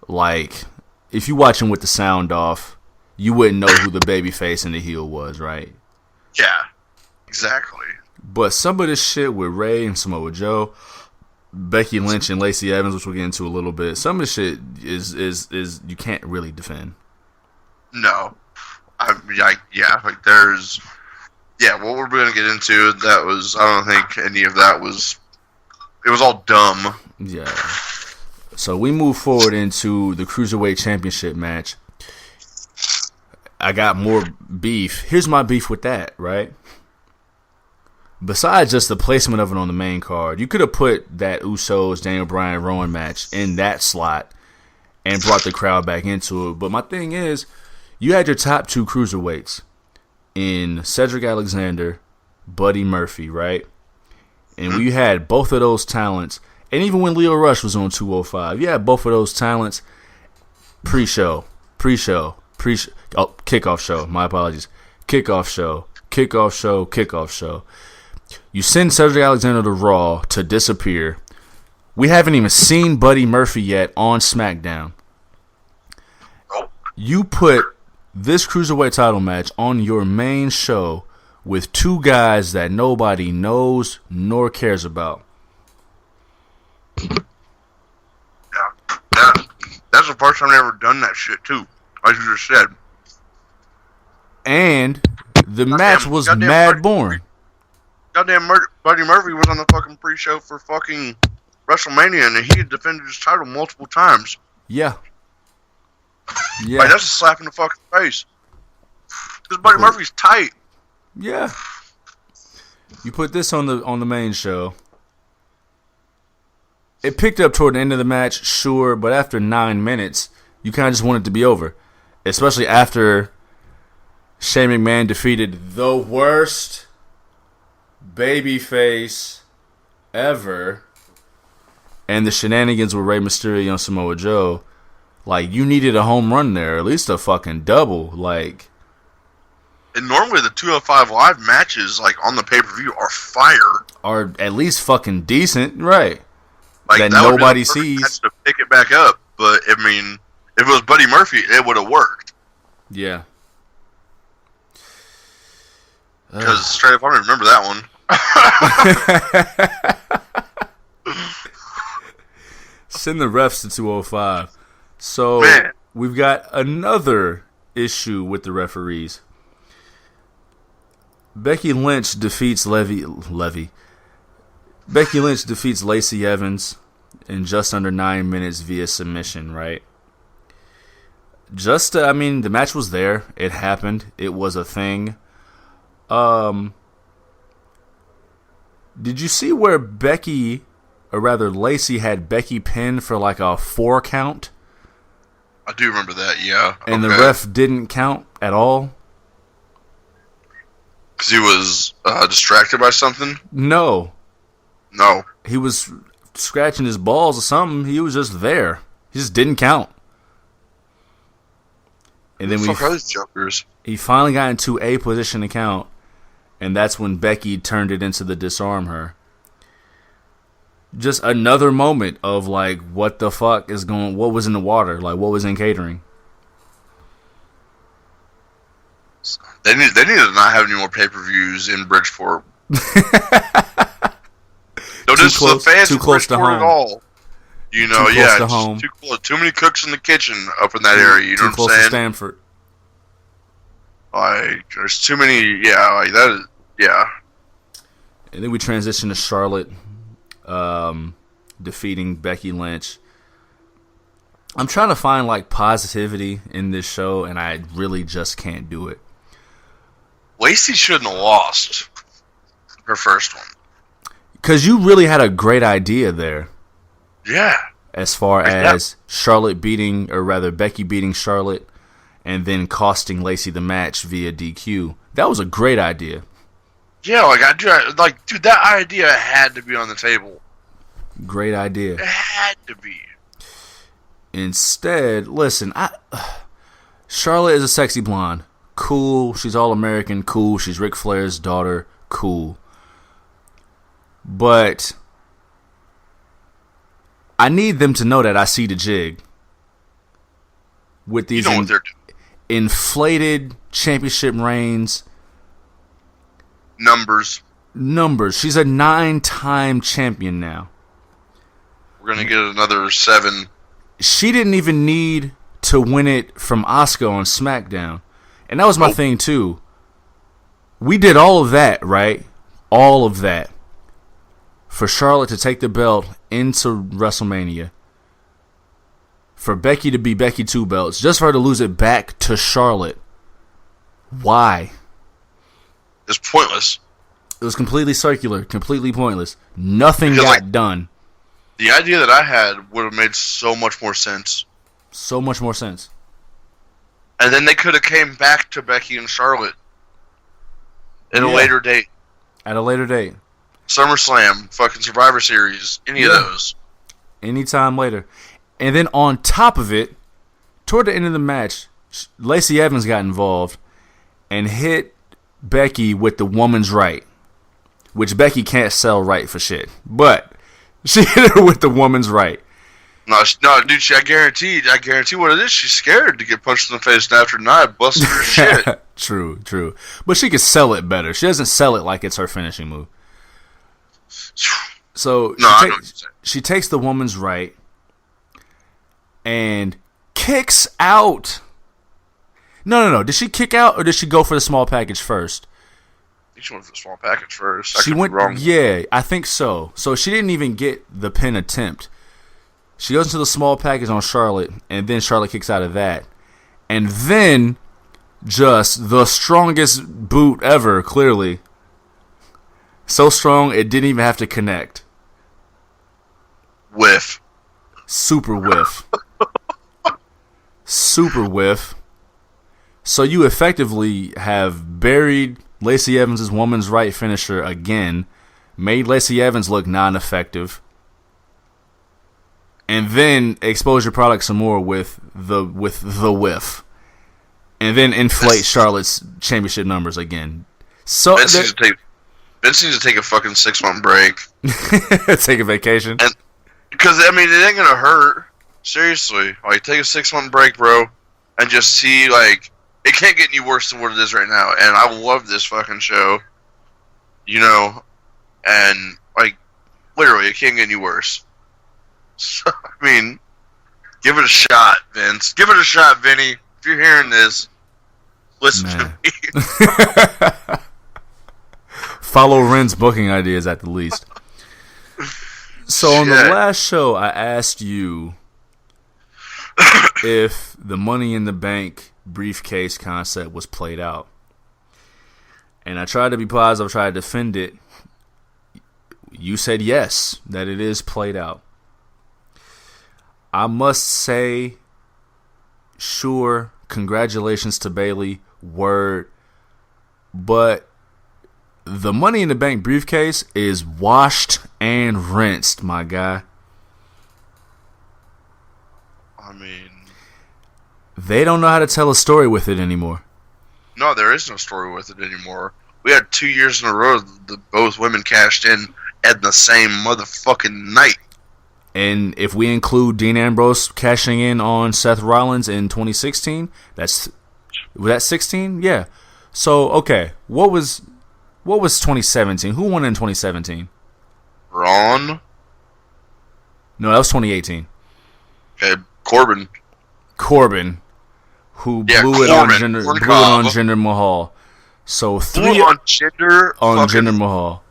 like if you watching with the sound off, you wouldn't know who the babyface and the heel was, right? Yeah, exactly. But some of this shit with Ray and Samoa Joe, Becky Lynch and Lacey Evans, which we'll get into a little bit, some of the shit is you can't really defend. No. Like there's... Yeah, what we're going to get into, that was... I don't think any of that was... It was all dumb. Yeah. So we move forward into the Cruiserweight Championship match. I got more beef. Here's my beef with that, right? Besides just the placement of it on the main card, you could have put that Usos, Daniel Bryan, Rowan match in that slot and brought the crowd back into it. But my thing is, you had your top 2 cruiserweights in Cedric Alexander, Buddy Murphy, right? And we had both of those talents. And even when Leo Rush was on 205, you had both of those talents pre-show. Oh, kickoff show. My apologies. Kickoff show. You send Cedric Alexander to Raw to disappear. We haven't even seen Buddy Murphy yet on SmackDown. You put this Cruiserweight title match on your main show with 2 guys that nobody knows nor cares about. Yeah. That's the first time I've ever done that shit, too. Like you just said. And the match was mad boring. Goddamn Buddy Murphy was on the fucking pre-show for fucking WrestleMania, and he had defended his title multiple times. Yeah. Like, that's a slap in the fucking face. Because Buddy Murphy's tight. Yeah. You put this on the main show. It picked up toward the end of the match, sure, but after 9 minutes, you kind of just want it to be over. Especially after Shane McMahon defeated the worst babyface ever, and the shenanigans with Rey Mysterio and Samoa Joe. Like, you needed a home run there, at least a fucking double. Like, and normally the 205 Live matches, like, on the pay-per-view are fire. Are at least fucking decent, right? Like, that nobody sees. Match to pick it back up, but, I mean, if it was Buddy Murphy, it would have worked. Yeah. Because, straight up, I don't remember that one. Send the refs to 205. So, Man. We've got another issue with the referees. Becky Lynch defeats Becky Lynch defeats Lacey Evans in just under 9 minutes via submission, right? The match was there. It happened. It was a thing. Did you see where Lacey had Becky pinned for like a 4 count? I do remember that, yeah. And the ref didn't count at all? Because he was distracted by something? No. He was scratching his balls or something. He was just there. He just didn't count. And then fuck are these jokers? He finally got into a position to count, and that's when Becky turned it into the disarm her. Just another moment of like, what the fuck is going? What was in the water? Like, what was in catering? They need to not have any more pay-per-views in Bridgeport. No, just the fans in Bridgeport at all. You know, too close to home. Too many cooks in the kitchen up in that area. You know what I'm saying? Too close to Stanford. Like, there's too many. Yeah, like that is. Yeah. And then we transition to Charlotte defeating Becky Lynch. I'm trying to find like positivity in this show, and I really just can't do it. Lacey shouldn't have lost her first one. Because you really had a great idea there. Yeah. As far as Becky beating Charlotte and then costing Lacey the match via DQ. That was a great idea. Yeah, dude, that idea had to be on the table. Great idea. It had to be. Instead, listen, Charlotte is a sexy blonde. Cool. She's all American. Cool. She's Ric Flair's daughter. Cool. But I need them to know that I see the jig. With these inflated championship reigns. Numbers. She's a 9-time champion now. We're going to get another 7. She didn't even need to win it from Asuka on SmackDown. And that was my thing, too. We did all of that, right? All of that. For Charlotte to take the belt into WrestleMania. For Becky to be Becky 2 belts. Just for her to lose it back to Charlotte. Why? It's pointless. It was completely circular. Completely pointless. Nothing got done. The idea that I had would have made so much more sense. So much more sense. And then they could have came back to Becky and Charlotte at a later date. At a later date. SummerSlam, fucking Survivor Series, any of those. Anytime later. And then on top of it, toward the end of the match, Lacey Evans got involved and hit Becky with the woman's right. Which Becky can't sell right for shit. But she hit her with the woman's right. No, dude, I guarantee what it is. She's scared to get punched in the face after night, busting her shit. True. But she can sell it better. She doesn't sell it like it's her finishing move. So she takes the woman's right and kicks out. No. Did she kick out or did she go for the small package first? I think she went for the small package first. She went wrong. Yeah, I think so. So she didn't even get the pin attempt. She goes into the small package on Charlotte, and then Charlotte kicks out of that. And then, just the strongest boot ever, clearly. So strong, it didn't even have to connect. Whiff. Super whiff. Super whiff. So you effectively have buried Lacey Evans' woman's right finisher again, made Lacey Evans look non-effective, and then expose your product some more with the whiff, and then inflate Charlotte's championship numbers again. So Vince needs to take a fucking 6-month break. Take a vacation. Because it ain't gonna hurt. Seriously, like take a 6-month break, bro, and just see like it can't get any worse than what it is right now. And I love this fucking show, and like literally, it can't get any worse. So, give it a shot, Vince. Give it a shot, Vinny. If you're hearing this, listen to me. Follow Ren's booking ideas at the least. So on the last show, I asked you if the Money in the Bank briefcase concept was played out. And I tried to be positive, tried to defend it. You said yes, that it is played out. I must say, sure, congratulations to Bayley, word. But the Money in the Bank briefcase is washed and rinsed, my guy. I mean, they don't know how to tell a story with it anymore. No, there is no story with it anymore. We had 2 years in a row that both women cashed in at the same motherfucking night. And if we include Dean Ambrose cashing in on Seth Rollins in 2016, was that 16? Yeah. So okay, what was 2017? Who won in 2017? Braun? No, that was 2018. Okay, Corbin, who blew it on Jinder Mahal. So three on Jinder Mahal.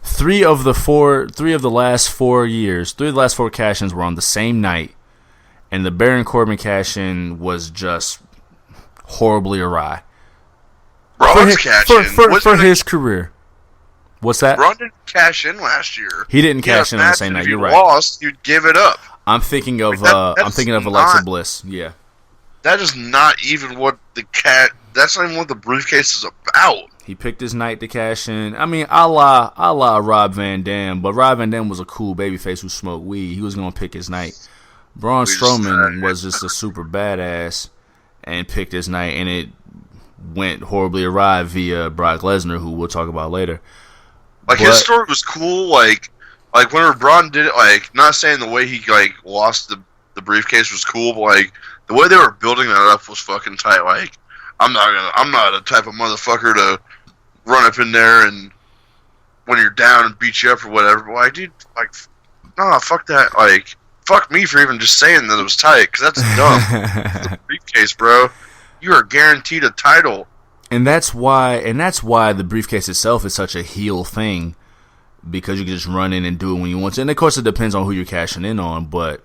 Three of the last 4 years, three of the last 4 cash-ins were on the same night, and the Baron Corbin cash-in was just horribly awry. Braun's cash-in for his career. What's that? Braun didn't cash in last year. He didn't cash in on the same night. You're right. Lost, you'd give it up. I'm thinking of Alexa Bliss. Yeah. That is not even what that's not even what the briefcase is about. He picked his night to cash in. I mean, a la Rob Van Dam, but Rob Van Dam was a cool babyface who smoked weed. He was going to pick his night. Braun Strowman was just a super badass and picked his night, and it went horribly awry via Brock Lesnar, who we'll talk about later. His story was cool, like whenever Braun did it, like, not saying the way he, like, lost the briefcase was cool, but, like, the way they were building that up was fucking tight. Like, I'm not a type of motherfucker to run up in there and when you're down and beat you up or whatever. But, like, dude, like, nah, fuck that. Like, fuck me for even just saying that it was tight, because that's dumb. It's a briefcase, bro. You are guaranteed a title. And that's why the briefcase itself is such a heel thing, because you can just run in and do it when you want to. And of course, it depends on who you're cashing in on. But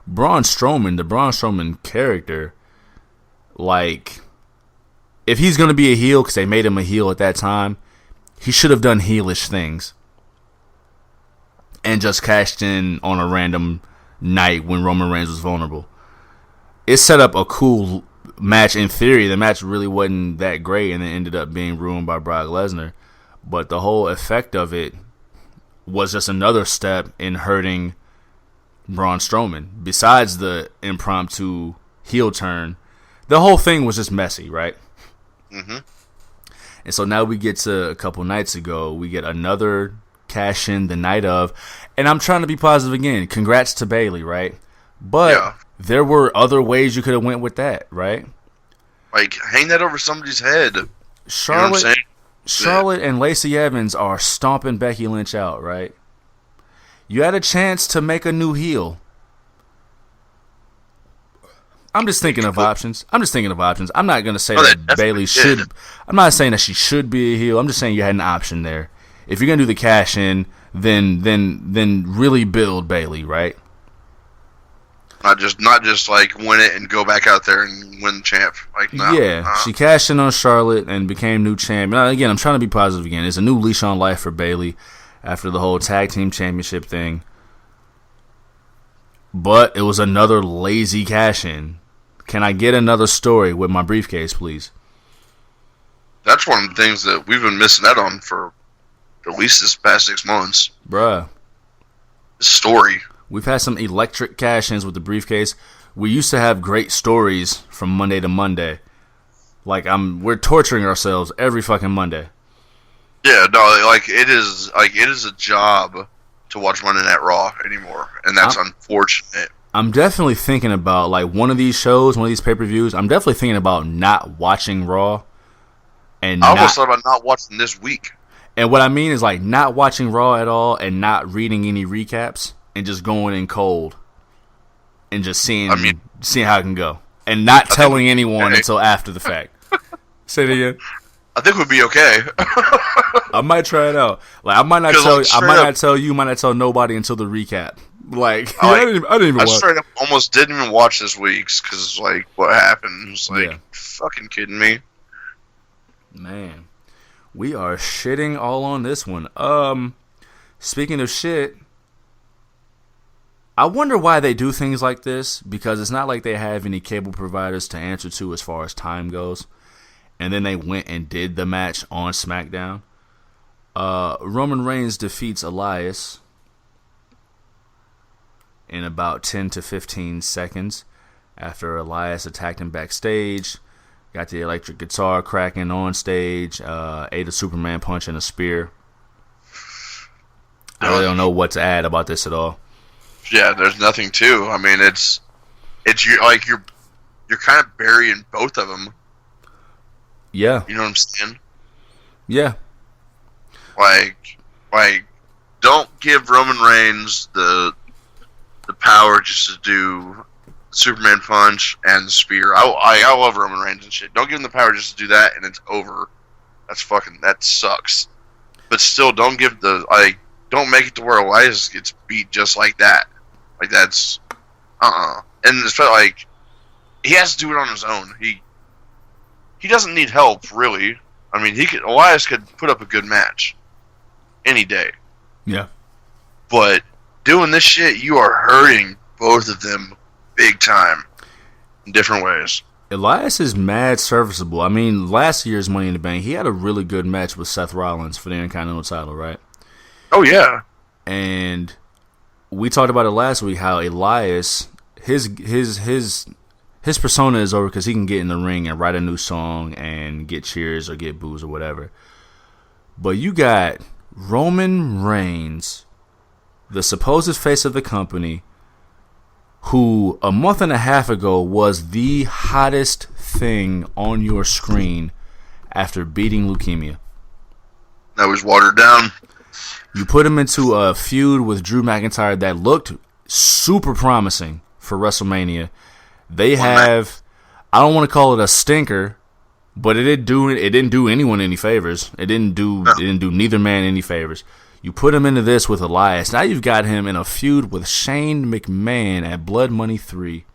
the Braun Strowman character, like, if he's going to be a heel, because they made him a heel at that time, he should have done heelish things and just cashed in on a random night when Roman Reigns was vulnerable. It set up a cool match in theory. The match really wasn't that great, and it ended up being ruined by Brock Lesnar. But the whole effect of it was just another step in hurting Braun Strowman. Besides the impromptu heel turn, the whole thing was just messy, right? Mm-hmm. And so now we get to a couple nights ago. We get another cash in the night of, and I'm trying to be positive again. Congrats to Bayley, right? But there were other ways you could have went with that, right? Like, hang that over somebody's head. Charlotte and Lacey Evans are stomping Becky Lynch out, right? You had a chance to make a new heel. I'm just thinking of options. I'm not going to say that Bayley should. I'm not saying that she should be a heel. I'm just saying you had an option there. If you're going to do the cash in, then really build Bayley, right? Not just like win it and go back out there and win the champ. Like, she cashed in on Charlotte and became new champ. Now, again, I'm trying to be positive again. It's a new leash on life for Bayley after the whole tag team championship thing. But it was another lazy cash in. Can I get another story with my briefcase, please? That's one of the things that we've been missing out on for at least this past 6 months. Bruh. Story. We've had some electric cash-ins with the briefcase. We used to have great stories from Monday to Monday. Like, we're torturing ourselves every fucking Monday. Yeah, no, like it is a job to watch Monday Night Raw anymore, and that's unfortunate. I'm definitely thinking about, like, one of these shows, one of these pay-per-views. I'm definitely thinking about not watching Raw. And I almost thought about not watching this week. And what I mean is, like, not watching Raw at all and not reading any recaps and just going in cold and just seeing how it can go. And not telling anyone until after the fact. Say it again. I think we'd be okay. I might try it out. Like I might not tell you, might not tell nobody until the recap. Like, I didn't even watch. I straight up almost didn't even watch this week's because like what happened. It was like fucking kidding me. Man, we are shitting all on this one. Speaking of shit, I wonder why they do things like this, because it's not like they have any cable providers to answer to as far as time goes. And then they went and did the match on SmackDown. Roman Reigns defeats Elias in about 10 to 15 seconds after Elias attacked him backstage. Got the electric guitar cracking on stage. Ate a Superman punch and a spear. I really don't know what to add about this at all. Yeah, there's nothing to. I mean, it's you're kind of burying both of them. Yeah. You know what I'm saying? Yeah. Like, don't give Roman Reigns the power just to do Superman punch and the spear. I love Roman Reigns and shit. Don't give him the power just to do that and it's over. That sucks. But still, don't make it to where Elias gets beat just like that. Like that's, And especially he has to do it on his own. He doesn't need help really. I mean, Elias could put up a good match any day. Yeah. But doing this shit, you are hurting both of them big time in different ways. Elias is mad serviceable. I mean, last year's Money in the Bank, he had a really good match with Seth Rollins for the Intercontinental title, right? Oh, yeah. And we talked about it last week, how Elias, his persona is over because he can get in the ring and write a new song and get cheers or get boos or whatever. But you got Roman Reigns, the supposed face of the company, who a month and a half ago was the hottest thing on your screen after beating leukemia. That was watered down. You put him into a feud with Drew McIntyre that looked super promising for WrestleMania. They have, I don't want to call it a stinker, but it didn't do anyone any favors. It didn't do neither man any favors. You put him into this with Elias. Now you've got him in a feud with Shane McMahon at Blood Money 3.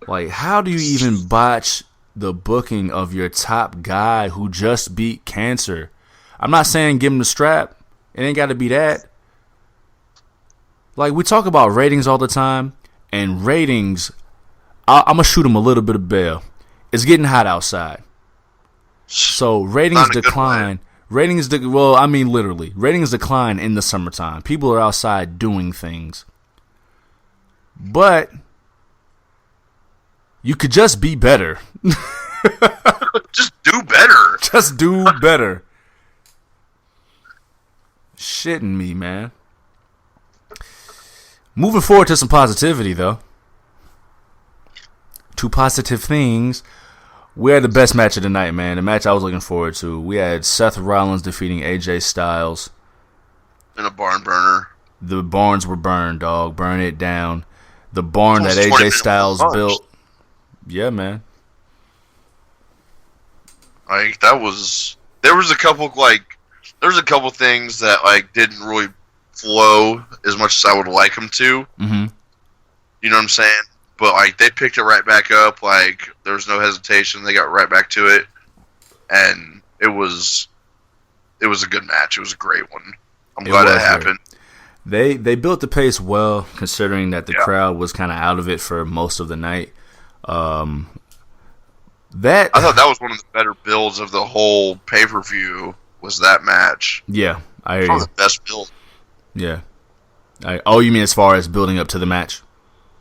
Like, how do you even botch the booking of your top guy who just beat cancer? I'm not saying give him the strap. It ain't got to be that. Like, we talk about ratings all the time, and ratings, I'm going to shoot them a little bit of bail. It's getting hot outside. So ratings decline. Literally. Ratings decline in the summertime. People are outside doing things. But you could just be better. Just do better. Just do better. Shitting me, man. Moving forward to some positivity, though. Two positive things. We had the best match of the night, man. The match I was looking forward to. We had Seth Rollins defeating AJ Styles. In a barn burner. The barns were burned, dog. Burn it down. The barn that AJ Styles built. Yeah, man. Like, there was a couple things that didn't really flow as much as I would like them to. Mm-hmm. You know what I'm saying? But they picked it right back up. There was no hesitation. They got right back to it, and it was a good match. It was a great one. I'm glad it happened. They built the pace well, considering that the crowd was kind of out of it for most of the night. I thought that was one of the better builds of the whole pay-per-view. Was that match? Yeah, I hear you. The best build. Yeah. You mean as far as building up to the match?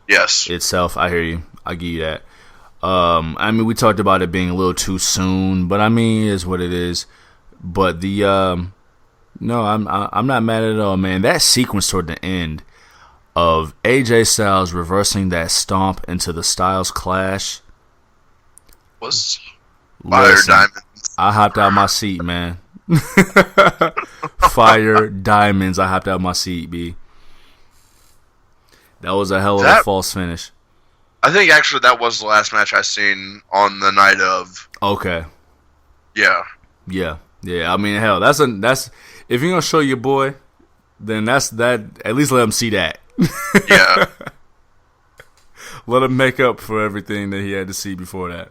Yes. Itself, I hear you. I give you that. We talked about it being a little too soon, but it is what it is. But no, I'm not mad at all, man. That sequence toward the end of AJ Styles reversing that stomp into the Styles Clash was fire diamonds. I hopped out my seat, man. Fire diamonds. I hopped out my seat, B. That was a hell of a false finish. I think actually that was the last match I seen on the night of. Okay. Yeah. Yeah. I mean, hell, that's if you're gonna show your boy, then that's that. At least let him see that. Yeah. Let him make up for everything that he had to see before that.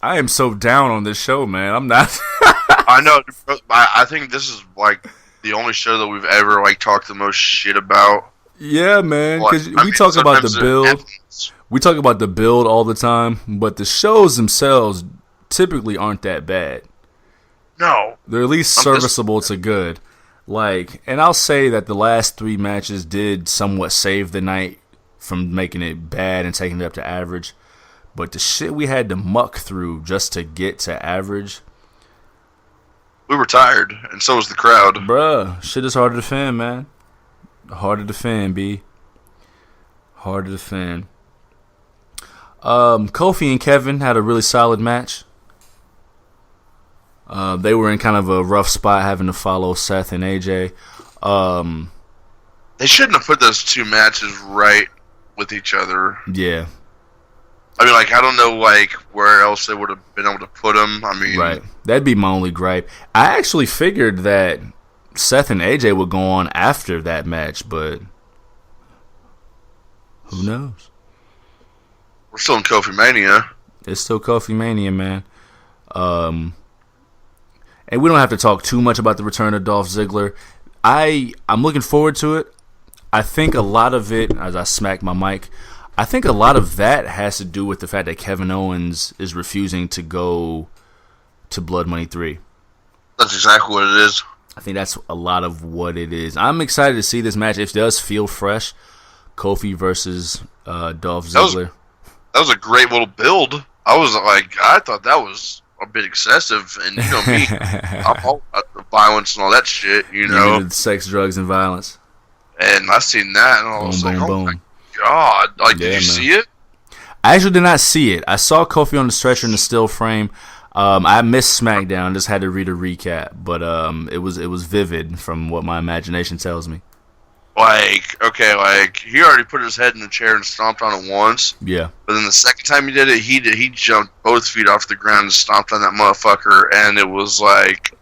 I am so down on this show, man. I'm not. I know. I think this is like the only show that we've ever like talked the most shit about. Yeah, man. Because we talk about the build. We talk about the build all the time, but the shows themselves typically aren't that bad. No, they're at least serviceable to good. Like, and I'll say that the last 3 matches did somewhat save the night from making it bad and taking it up to average. But the shit we had to muck through just to get to average. We were tired, and so was the crowd. Bruh, shit is hard to defend, man. Hard to defend, B. Hard to defend. Kofi and Kevin had a really solid match. They were in kind of a rough spot having to follow Seth and AJ. They shouldn't have put those 2 matches right with each other. Yeah. I mean, like, I don't know, like, where else they would have been able to put them. I mean... Right. That'd be my only gripe. I actually figured that Seth and AJ would go on after that match, but... who knows? We're still in Kofi Mania. It's still Kofi Mania, man. And we don't have to talk too much about the return of Dolph Ziggler. I'm looking forward to it. I think a lot of it, as I smack my mic, I think a lot of that has to do with the fact that Kevin Owens is refusing to go to Blood Money 3. That's exactly what it is. I think that's a lot of what it is. I'm excited to see this match. It does feel fresh. Kofi versus Dolph Ziggler. That was a great little build. I thought that was a bit excessive, and you know me, I'm all about the violence and all that shit, you know. The sex, drugs, and violence. And I seen that, and I was like, oh my god. Like, did you see it? I actually did not see it. I saw Kofi on the stretcher in the still frame. I missed SmackDown, just had to read a recap, but it was vivid from what my imagination tells me. Like, okay, like, he already put his head in the chair and stomped on it once. Yeah. But then the second time he did it, he jumped both feet off the ground and stomped on that motherfucker, and it was like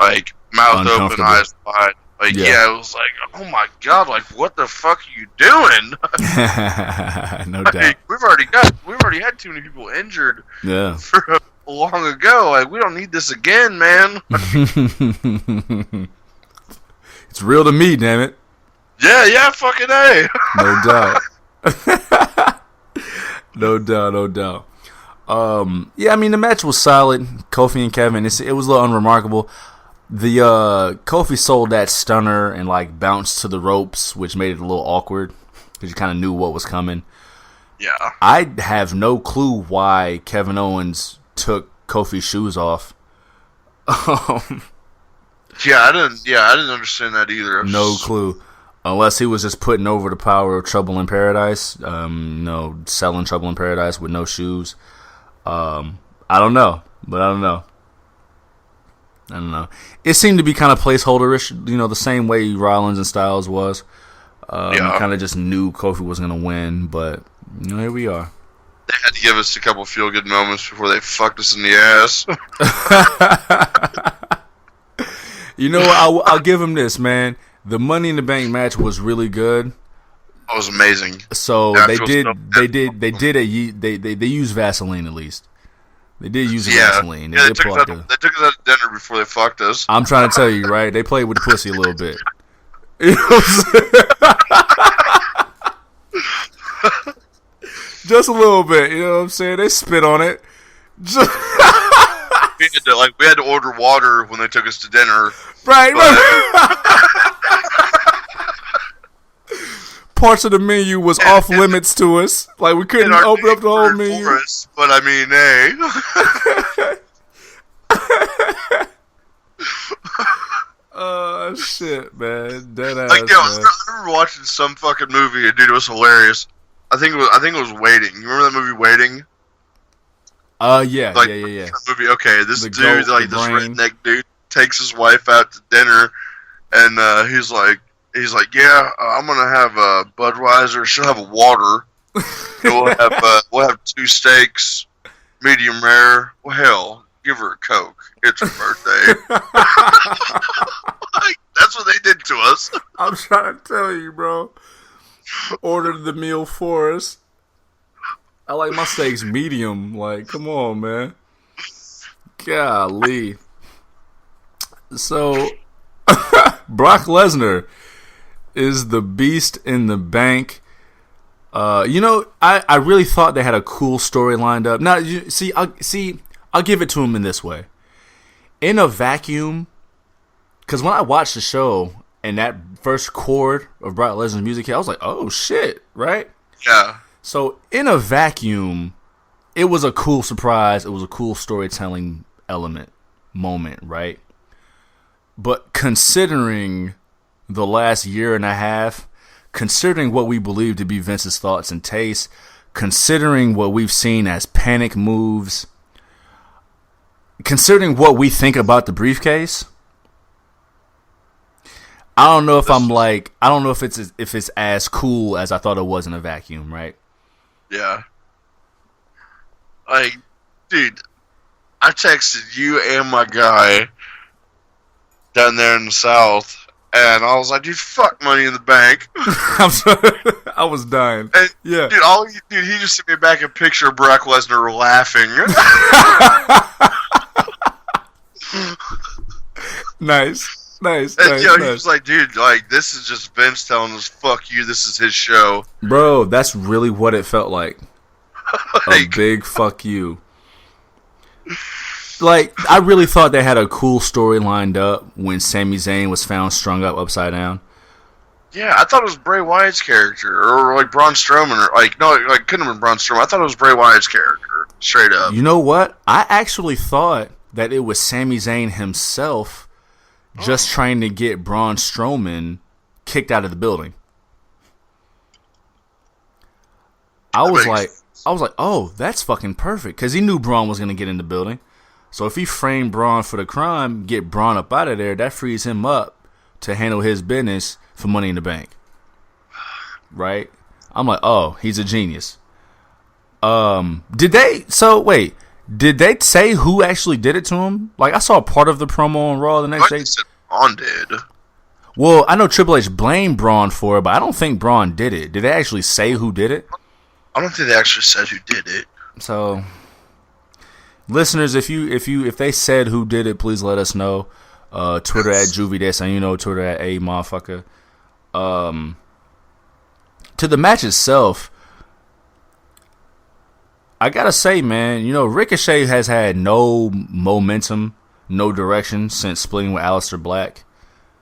mouth open, eyes wide. Like, yeah, it was like, oh my god, like, what the fuck are you doing? No doubt. We've already had too many people injured. Yeah. For long ago. Like, we don't need this again, man. It's real to me, damn it. Yeah, fucking A. No doubt. No doubt. Yeah, I mean, the match was solid. Kofi and Kevin, it was a little unremarkable. The Kofi sold that stunner and like bounced to the ropes, which made it a little awkward because you kind of knew what was coming. Yeah. I have no clue why Kevin Owens took Kofi's shoes off. Yeah, I didn't understand that either. No clue. Unless he was just putting over the power of Trouble in Paradise. Selling Trouble in Paradise with no shoes. I don't know. It seemed to be kind of placeholder-ish, the same way Rollins and Styles was. Kind of just knew Kofi was going to win, but here we are. They had to give us a couple feel-good moments before they fucked us in the ass. I'll give him this, man. The Money in the Bank match was really good. It was amazing. So they used Vaseline at least. They did use Vaseline. They took us out to dinner before they fucked us. I'm trying to tell you, right? They played with the pussy a little bit. You know what I'm saying? Just a little bit. You know what I'm saying? They spit on it. We had to order water when they took us to dinner. Right. Parts of the menu was off limits to us. Like, we couldn't open up the whole menu. Us, but I mean, Oh, shit, man. Dead ass, I remember watching some fucking movie, and dude, it was hilarious. I think it was Waiting. You remember that movie, Waiting? Yeah. Movie. Okay, this dude, this redneck dude, takes his wife out to dinner, and he's like, yeah, I'm gonna have a Budweiser. She'll have a water. We'll have 2 steaks, medium rare. Well, hell, give her a Coke. It's her birthday. Like, that's what they did to us. I'm trying to tell you, bro. Ordered the meal for us. I like my steaks medium. Like, come on, man. Golly. So, Brock Lesnar is the beast in the bank. I really thought they had a cool story lined up. Now, I'll give it to him in this way. In a vacuum, because when I watched the show and that first chord of Brock Lesnar's music hit, I was like, oh shit, right? Yeah. So in a vacuum, it was a cool surprise. It was a cool storytelling moment, right? But considering the last year and a half, considering what we believe to be Vince's thoughts and tastes, considering what we've seen as panic moves, considering what we think about the briefcase, I don't know if it's as cool as I thought it was in a vacuum, right? Yeah. Like, dude, I texted you and my guy down there in the South, and I was like, dude, fuck Money in the Bank. I'm sorry. I was dying. And, yeah. Dude, he just sent me back a picture of Brock Lesnar laughing. Nice. He was like, dude, like, this is just Vince telling us, fuck you, this is his show. Bro, that's really what it felt like. A big fuck you. Like, I really thought they had a cool story lined up when Sami Zayn was found strung up upside down. Yeah, I thought it was Bray Wyatt's character, or like Braun Strowman, or couldn't have been Braun Strowman. I thought it was Bray Wyatt's character, straight up. You know what? I actually thought that it was Sami Zayn himself just trying to get Braun Strowman kicked out of the building. I was like, oh, that's fucking perfect, because he knew Braun was going to get in the building. So if he framed Braun for the crime, get Braun up out of there, that frees him up to handle his business for Money in the Bank. Right? I'm like, oh, he's a genius. Did they say who actually did it to him? Like, I saw part of the promo on Raw the next day. Said Braun did. Well, I know Triple H blamed Braun for it, but I don't think Braun did it. Did they actually say who did it? I don't think they actually said who did it. So, listeners, if they said who did it, please let us know. Twitter at Juvie this, and Twitter at A Motherfucker. To the match itself, I gotta say, man, Ricochet has had no momentum, no direction since splitting with Aleister Black.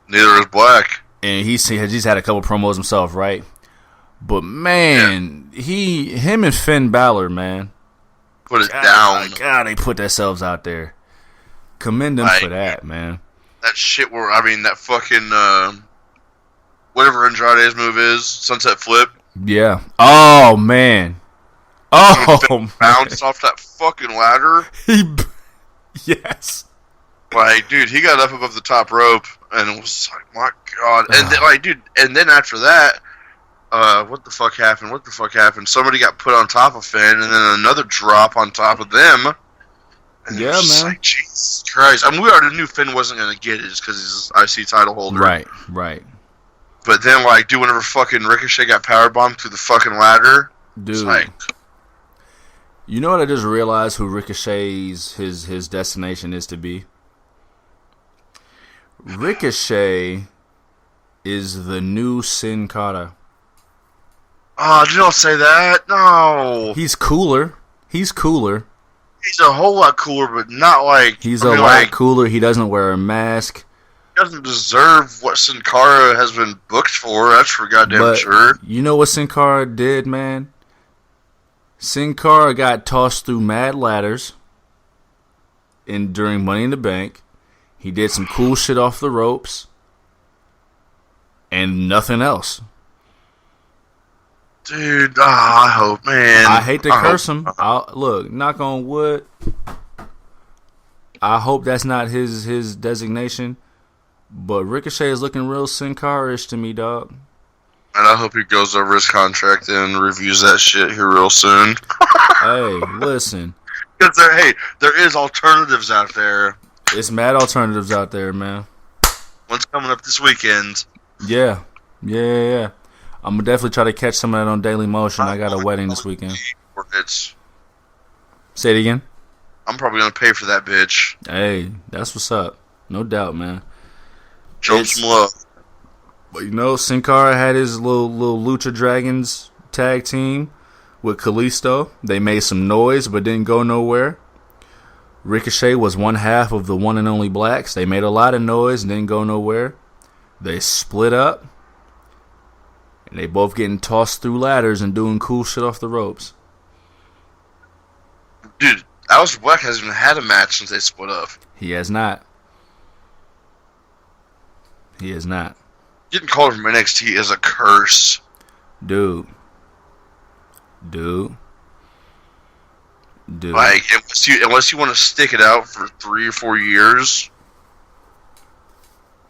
Neither is Black. And he's had a couple promos himself, right? But man, him and Finn Balor, man, put it down. God, they put themselves out there. Commend them for that, man. That shit that fucking whatever Andrade's move is, Sunset Flip. Yeah. Oh man. Oh, bounced off that fucking ladder. Yes. Like, dude, he got up above the top rope, and it was like, my God. And and then after that, what the fuck happened? Somebody got put on top of Finn, and then another drop on top of them. And yeah, man. Like, Jesus Christ. I mean, we already knew Finn wasn't going to get it just because he's IC title holder. Right. But then, whenever fucking Ricochet got powerbombed through the fucking ladder, dude. It's like, you know what I just realized who Ricochet's his destination is to be? Ricochet is the new Sin Cara. Oh, don't say that. No. He's cooler. He's a whole lot cooler, but not like... He's a lot cooler. He doesn't wear a mask. He doesn't deserve what Sin Cara has been booked for. That's for goddamn sure. You know what Sin Cara did, man? Sin Cara got tossed through mad ladders during Money in the Bank. He did some cool shit off the ropes. And nothing else. Dude, I hope, man. I hate to curse him. Look, knock on wood. I hope that's not his designation. But Ricochet is looking real Sin Cara-ish to me, dog. And I hope he goes over his contract and reviews that shit here real soon. Hey, listen. Because there is alternatives out there. It's mad alternatives out there, man. One's coming up this weekend. Yeah. I'm gonna definitely try to catch some of that on Daily Motion. I got a wedding this weekend. Say it again. I'm probably gonna pay for that bitch. Hey, that's what's up. No doubt, man. Show some love. But you know, Sin Cara had his little Lucha Dragons tag team with Kalisto. They made some noise but didn't go nowhere. Ricochet was one half of the One and Only Blacks. They made a lot of noise and didn't go nowhere. They split up. And they both getting tossed through ladders and doing cool shit off the ropes. Dude, Aleister Black hasn't even had a match since they split up. He has not. Getting called from NXT is a curse. Dude. Like, unless you want to stick it out for 3 or 4 years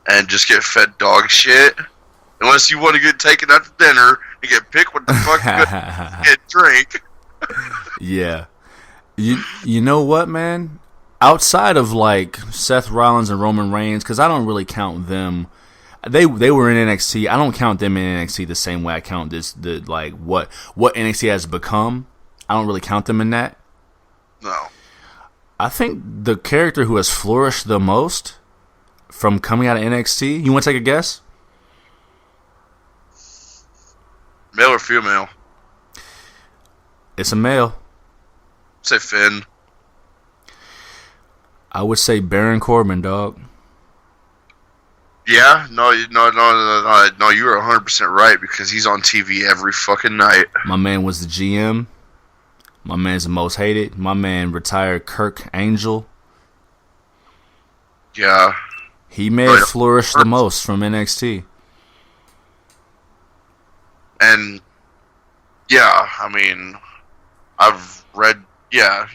and just get fed dog shit, unless you want to get taken out to dinner and get picked what the fuck you get drink. Yeah. You know what, man? Outside of, like, Seth Rollins and Roman Reigns, because I don't really count them. They were in NXT. I don't count them in NXT the same way I count what NXT has become. I don't really count them in that. No. I think the character who has flourished the most from coming out of NXT, you want to take a guess? Male or female? It's a male. Say Finn. I would say Baron Corbin, dog. Yeah, no, you're 100% right because he's on TV every fucking night. My man was the GM. My man's the most hated. My man retired Kirk Angel. Yeah. He may have flourished the most from NXT. And, yeah, I mean, I've read, yep,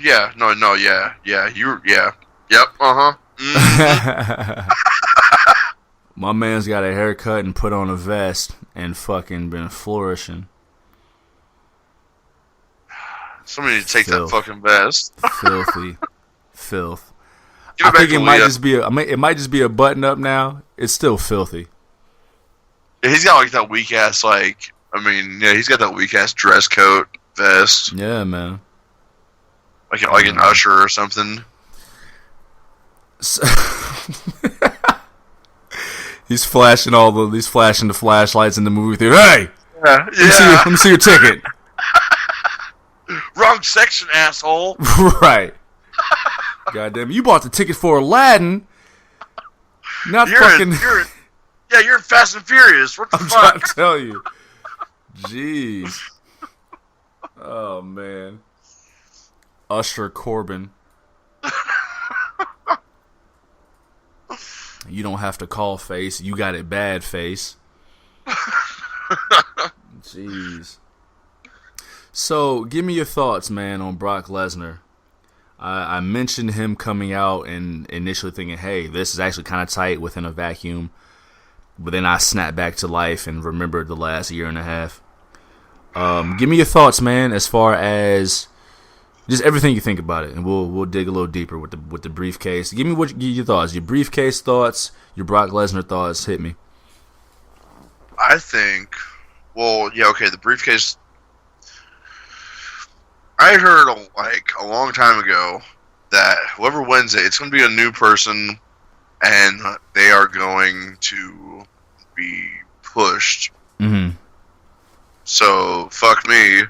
uh-huh. Mm-hmm. My man's got a haircut and put on a vest and fucking been flourishing. Somebody need to take that fucking vest. Filthy. Filth. I think it might just be a button up now. It's still filthy. Yeah, he's got like that weak ass he's got that weak ass dress coat vest. Yeah, man. Like an usher or something. He's flashing the flashlights in the movie theater. Hey! Yeah. Let me see your ticket. Wrong section, asshole. Right. Goddamn, you bought the ticket for Aladdin. Not you're fucking. You're in Fast and Furious. What the I'm fuck? trying to tell you. Jeez. Oh man. Usher Corbin. You don't have to call face. You got it bad, face. Jeez. So, give me your thoughts, man, on Brock Lesnar. I mentioned him coming out and initially thinking, hey, this is actually kind of tight within a vacuum. But then I snapped back to life and remembered the last year and a half. Give me your thoughts, man, as far as just everything you think about it, and we'll dig a little deeper with the briefcase. Give me your thoughts, your briefcase thoughts, your Brock Lesnar thoughts. Hit me. I think, the briefcase. I heard a long time ago that whoever wins it's going to be a new person, and they are going to be pushed. Mm-hmm. So fuck me.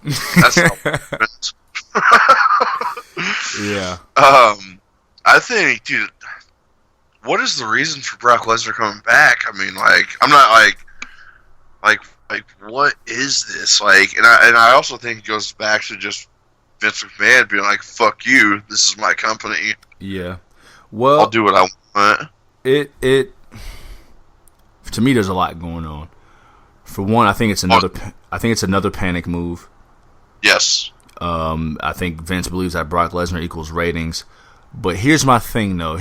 That's how it happens. Yeah. I think, dude, what is the reason for Brock Lesnar coming back? I mean, I'm not what is this? And I also think it goes back to just Vince McMahon being like, fuck you, this is my company. Yeah. Well, I'll do what I want. It to me, there's a lot going on. For one, I think it's another panic move. Yes. I think Vince believes that Brock Lesnar equals ratings. But here's my thing, though.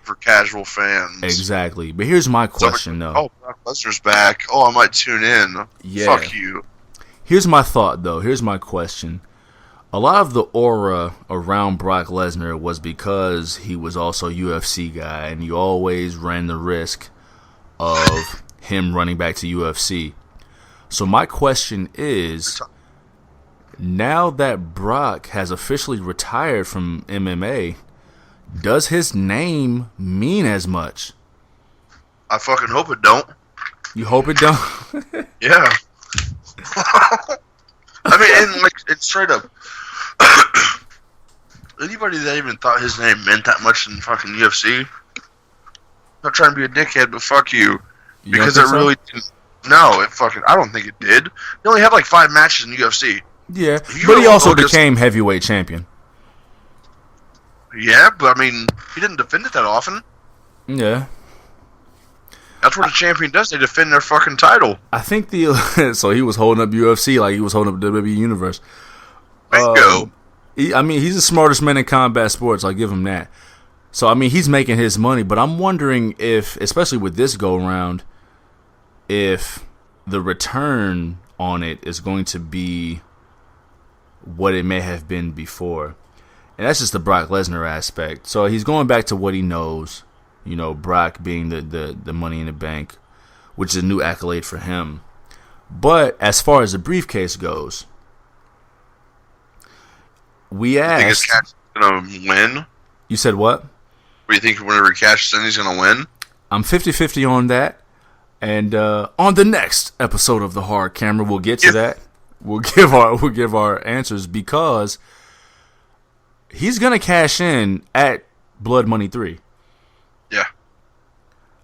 for casual fans. Exactly. But here's my question, though. Oh, Brock Lesnar's back. Oh, I might tune in. Yeah. Fuck you. Here's my thought, though. Here's my question. A lot of the aura around Brock Lesnar was because he was also a UFC guy, and you always ran the risk of him running back to UFC. So my question is, now that Brock has officially retired from MMA, does his name mean as much? I fucking hope it don't. You hope it don't? Yeah. I mean, and like, it's straight up. Anybody that even thought his name meant that much in fucking UFC, not trying to be a dickhead, but fuck you. Because it really didn't. No, it fucking. I don't think it did. He only had like 5 matches in UFC. Yeah, but he also became heavyweight champion. Yeah, but I mean, he didn't defend it that often. Yeah. That's what a champion does. They defend their fucking title. I think so he was holding up UFC like he was holding up the WWE Universe. Bingo. I mean, he's the smartest man in combat sports. I'll give him that. So, I mean, he's making his money. But I'm wondering if, especially with this go-round, if the return on it is going to be what it may have been before. And that's just the Brock Lesnar aspect. So he's going back to what he knows. You know, Brock being the Money in the Bank, which is a new accolade for him. But as far as the briefcase goes, we asked... You think his cat's going to win? You said what? What do you think whenever he cashes in, he's going to win? I'm 50-50 on that. And on the next episode of The Hard Camera, we'll get to that. We'll give our answers because he's going to cash in at Blood Money 3. Yeah.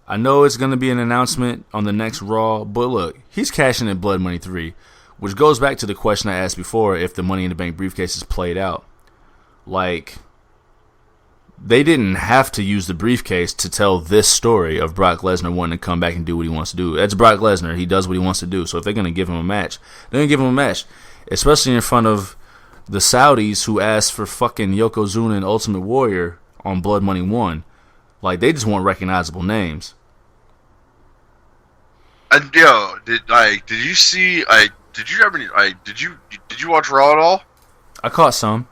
I know it's going to be an announcement on the next Raw, but look, he's cashing in Blood Money 3, which goes back to the question I asked before, if the Money in the Bank briefcase is played out. Like, they didn't have to use the briefcase to tell this story of Brock Lesnar wanting to come back and do what he wants to do. That's Brock Lesnar. He does what he wants to do. So if they're going to give him a match, they're going to give him a match, especially in front of the Saudis who asked for fucking Yokozuna and Ultimate Warrior on Blood Money 1. Like, they just want recognizable names. And yo, did you see? Did you watch Raw at all? I caught some.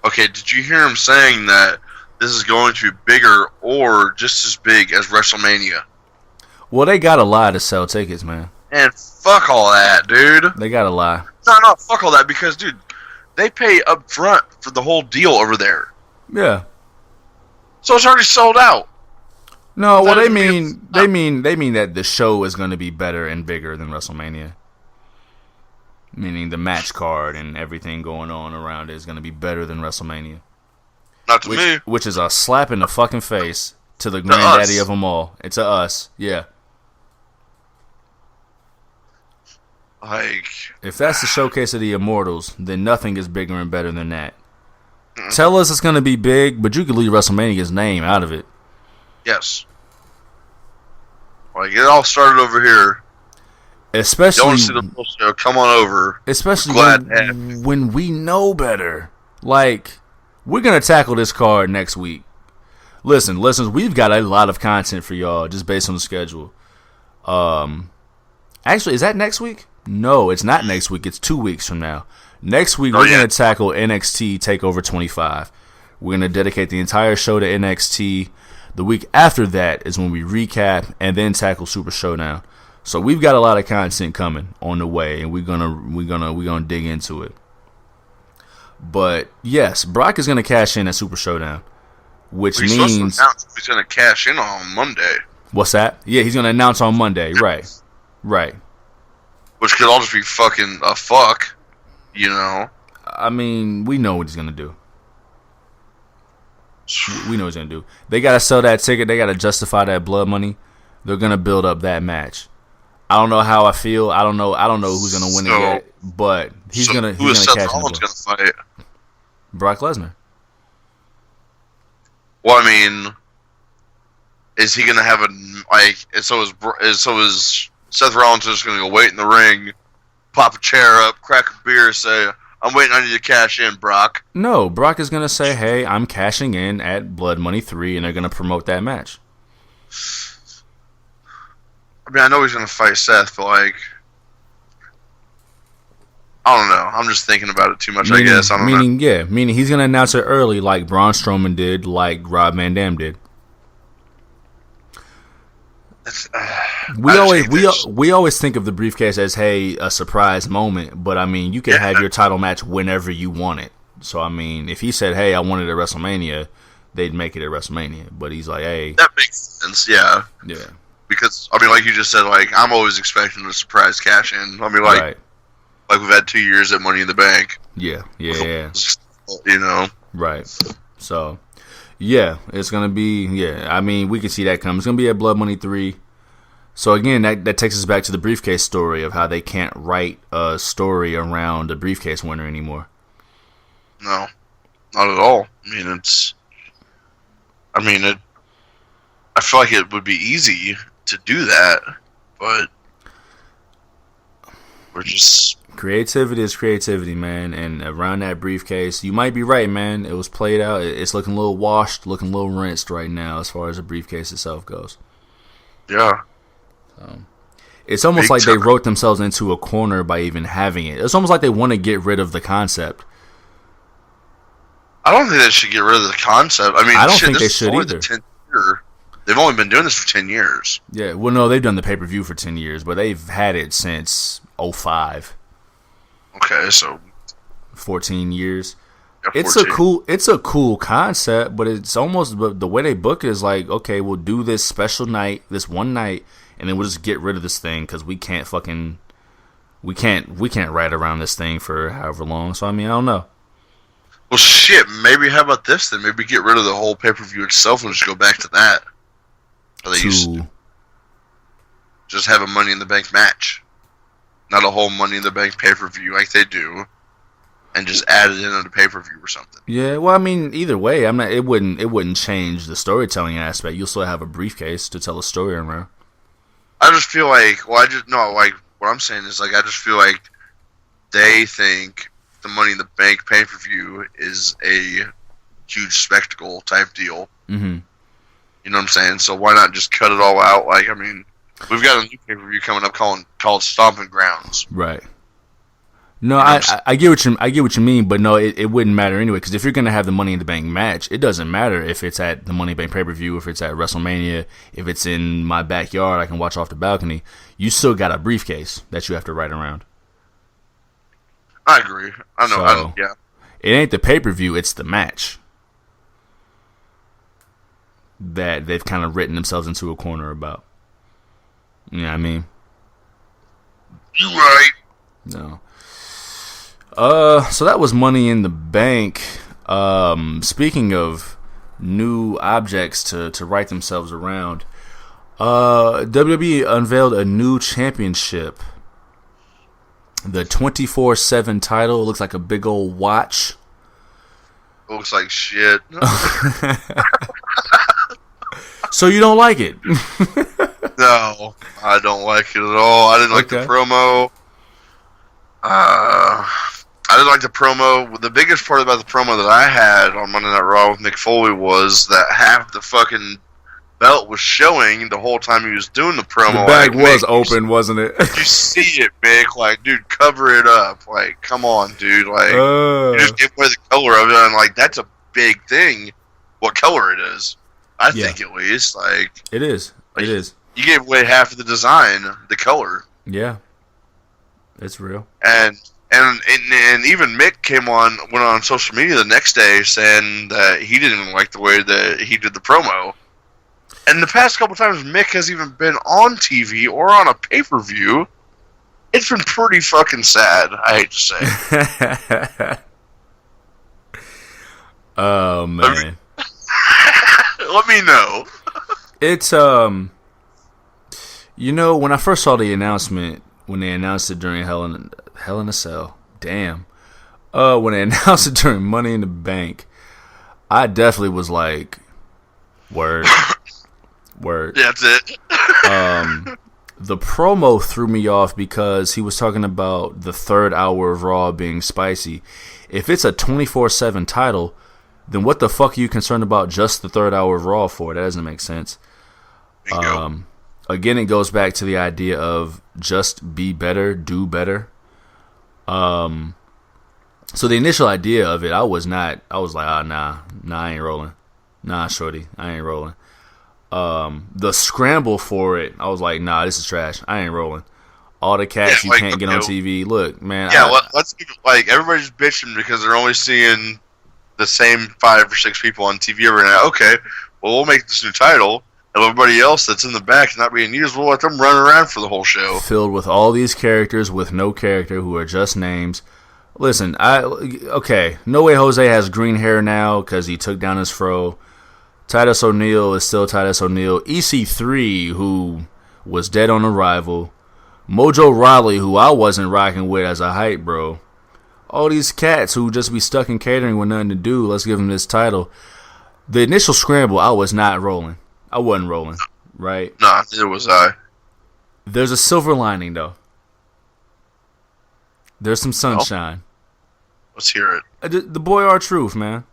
Okay, did you hear him saying that this is going to be bigger or just as big as WrestleMania? Well, they gotta lie to sell tickets, man. And fuck all that, dude. They gotta lie. No, fuck all that because, dude, they pay up front for the whole deal over there. Yeah. So it's already sold out. No, well, they mean that the show is going to be better and bigger than WrestleMania. Meaning the match card and everything going on around it is going to be better than WrestleMania. Not to me. Which is a slap in the fucking face to the granddaddy of them all. It's to us, yeah. Like, if that's the showcase of the Immortals, then nothing is bigger and better than that. Tell us it's going to be big, but you can leave WrestleMania's name out of it. Yes. Like, it all started over here. Especially, you want to see the full show, come on over. Especially when we know better. Like, we're going to tackle this card next week. Listen, listeners, we've got a lot of content for y'all just based on the schedule. Actually, is that next week? No, it's not next week. It's 2 weeks from now. Next week, we're going to tackle NXT TakeOver 25. We're going to dedicate the entire show to NXT. The week after that is when we recap and then tackle Super Showdown. So we've got a lot of content coming on the way, and we're gonna dig into it. But yes, Brock is gonna cash in at Super Showdown, which means he's gonna cash in on Monday. What's that? Yeah, he's gonna announce on Monday. Right. Which could all just be fucking a fuck. You know? I mean, we know what he's going to do. We know what he's going to do. They got to sell that ticket. They got to justify that blood money. They're going to build up that match. I don't know how I feel. I don't know who's going to win it yet. But he's going to cash in. Who is Seth Rollins going to fight? Brock Lesnar. Well, I mean, is he going to have so is Seth Rollins just going to go wait in the ring, pop a chair up, crack a beer, say, I'm waiting on you to cash in, Brock. No, Brock is going to say, hey, I'm cashing in at Blood Money 3, and they're going to promote that match. I mean, I know he's going to fight Seth, but, like, I don't know. I'm just thinking about it too much, I guess. I don't know. Yeah, meaning he's going to announce it early like Braun Strowman did, like Rob Van Dam did. We always think of the briefcase as, hey, a surprise moment, but I mean, you can have your title match whenever you want it. So I mean, if he said, hey, I want it at WrestleMania, they'd make it at WrestleMania. But he's like, hey, that makes sense. Yeah. Because I mean, like you just said, like I'm always expecting a surprise cash in. I mean, like we've had 2 years at Money in the Bank. Yeah. You know. Right. So. Yeah, it's going to be, I mean, we can see that come. It's going to be at Blood Money 3. So, again, that takes us back to the briefcase story of how they can't write a story around a briefcase winner anymore. No, not at all. I feel like it would be easy to do that, but we're just... Creativity is creativity, man, and around that briefcase, you might be right, man. It was played out. It's looking a little washed, looking a little rinsed right now as far as the briefcase itself goes. Yeah. It's almost like they wrote themselves into a corner by even having it. It's almost like they want to get rid of the concept. I don't think they should get rid of the concept. I mean, I don't think they should either. They've only been doing this for 10 years. Yeah, well, no, they've done the pay-per-view for 10 years, but they've had it since 2005. Okay, so 14 years. Yeah, 14. It's a cool concept, but it's almost the way they book it is like, okay, we'll do this special night, this one night, and then we'll just get rid of this thing because we can't ride around this thing for however long. So I mean, I don't know. Well, shit. Maybe how about this then? Maybe get rid of the whole pay-per-view itself and just go back to that. How they used to just have a Money in the Bank match. Not a whole Money in the Bank pay-per-view like they do, and just add it in on the pay-per-view or something. Yeah, well, I mean, either way, it wouldn't change the storytelling aspect. You'll still have a briefcase to tell a story around. I just feel like, what I'm saying is, like, I just feel like they think the Money in the Bank pay-per-view is a huge spectacle type deal. Mm-hmm. You know what I'm saying? So why not just cut it all out? Like, I mean, we've got a new pay-per-view coming up called Stomping Grounds. Right. No, I get what you mean, but no, it wouldn't matter anyway. Because if you're gonna have the Money in the Bank match, it doesn't matter if it's at the Money in the Bank pay-per-view, if it's at WrestleMania, if it's in my backyard, I can watch off the balcony. You still got a briefcase that you have to ride around. I agree. I know. Yeah. It ain't the pay-per-view; it's the match that they've kind of written themselves into a corner about. You know what I mean? You right. No. So that was Money in the Bank. Speaking of new objects to write themselves around, WWE unveiled a new championship. The 24/7 title. It looks like a big old watch. Looks like shit. So you don't like it? No, I don't like it at all. I didn't like the promo. I didn't like the promo. The biggest part about the promo that I had on Monday Night Raw with Mick Foley was that half the fucking belt was showing the whole time he was doing the promo. The bag was open, wasn't it? You see it, Mick. Like, dude, cover it up. Like, come on, dude. Like, you just give away the color of it, and like, that's a big thing. What color it is? I think at least. Like, it is. It is. You gave away half of the design, the color. Yeah, it's real. And even Mick went on social media the next day saying that he didn't even like the way that he did the promo. And the past couple times Mick has even been on TV or on a pay-per-view, it's been pretty fucking sad, I hate to say. Oh, man. Let me know. It's, you know, when I first saw the announcement, when they announced it during Hell in a Cell, damn. When they announced it during Money in the Bank, I definitely was like, word. That's it. The promo threw me off because he was talking about the third hour of Raw being spicy. If it's a 24/7 title, then what the fuck are you concerned about just the third hour of Raw for? That doesn't make sense. Again, it goes back to the idea of just be better, do better. So the initial idea of it, I was like, nah, I ain't rolling. Nah, shorty, I ain't rolling. The scramble for it, I was like, nah, this is trash. I ain't rolling. All the cats you can't get on TV. Look, man. Yeah, let's like everybody's bitching because they're only seeing the same 5 or 6 people on TV every night. Okay, well, we'll make this new title, and everybody else that's in the back not being used, we'll let them run around for the whole show. Filled with all these characters with no character who are just names. Listen, No Way Jose has green hair now because he took down his fro. Titus O'Neil is still Titus O'Neil. EC3, who was dead on arrival. Mojo Rawley, who I wasn't rocking with as a hype bro. All these cats who just be stuck in catering with nothing to do. Let's give them this title. The initial scramble, I was not rolling. I wasn't rolling, right? Nah, neither was I. There's a silver lining, though. There's some sunshine. Let's hear it. The boy R-Truth, man.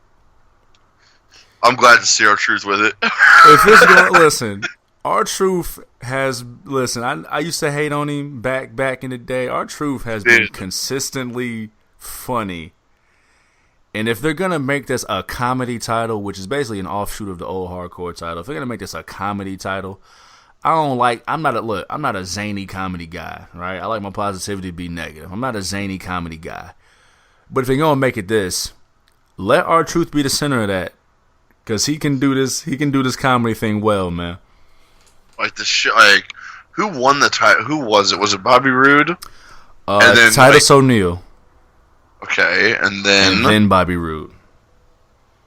I'm glad to see R-Truth with it. If it's going, listen, R-Truth has, I used to hate on him back in the day. R-Truth has been consistently funny. And if they're going to make this a comedy title, which is basically an offshoot of the old hardcore title, if they're going to make this a comedy title, I'm not a zany comedy guy, right? I like my positivity to be negative. I'm not a zany comedy guy. But if they're going to make it this, let R-Truth be the center of that. Because he can do this comedy thing well, man. Like who won the title? Who was it? Was it Bobby Roode? And then Titus O'Neil. Okay, and then Bobby Roode.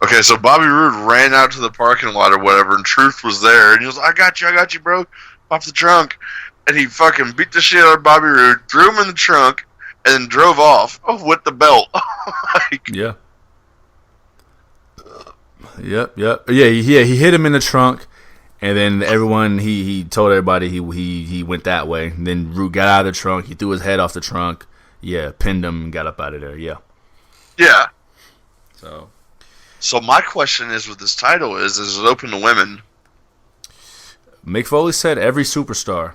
Okay, so Bobby Roode ran out to the parking lot or whatever, and Truth was there, and he was like, I got you, bro. Pop the trunk. And he fucking beat the shit out of Bobby Roode, threw him in the trunk, and then drove off with the belt. Yeah. Yep. Yeah, he hit him in the trunk, and then everyone, he told everybody he went that way. And then Roode got out of the trunk, he threw his head off the trunk, pinned him and got up out of there, yeah. So my question is with this title is it open to women? Mick Foley said every superstar.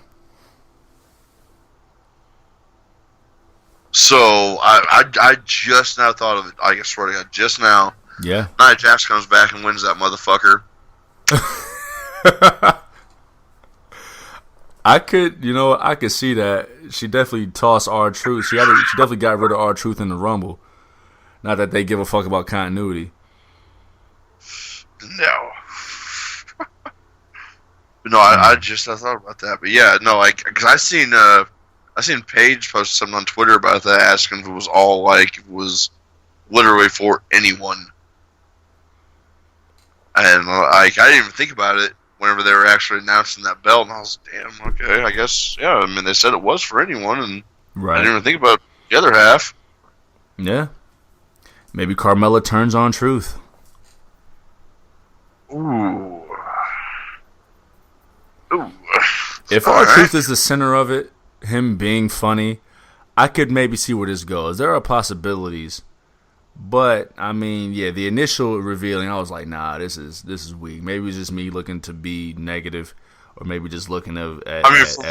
So I just now thought of it. I swear to God, just now. Yeah. Nia Jax comes back and wins that motherfucker. I could see that. She definitely tossed R-Truth. She definitely got rid of R-Truth in the Rumble. Not that they give a fuck about continuity. No. No, I thought about that. But yeah, no, because I seen Paige post something on Twitter about that, asking if it was all it was literally for anyone. And I didn't even think about it whenever they were actually announcing that belt, and I was, damn, okay, I guess, yeah. I mean, they said it was for anyone, and I didn't even think about the other half. Yeah. Maybe Carmella turns on Truth. Ooh. If R-Truth is the center of it, him being funny, I could maybe see where this goes. There are possibilities. But I mean, yeah, the initial revealing, I was like, nah, this is weak. Maybe it's just me looking to be negative, or maybe just looking at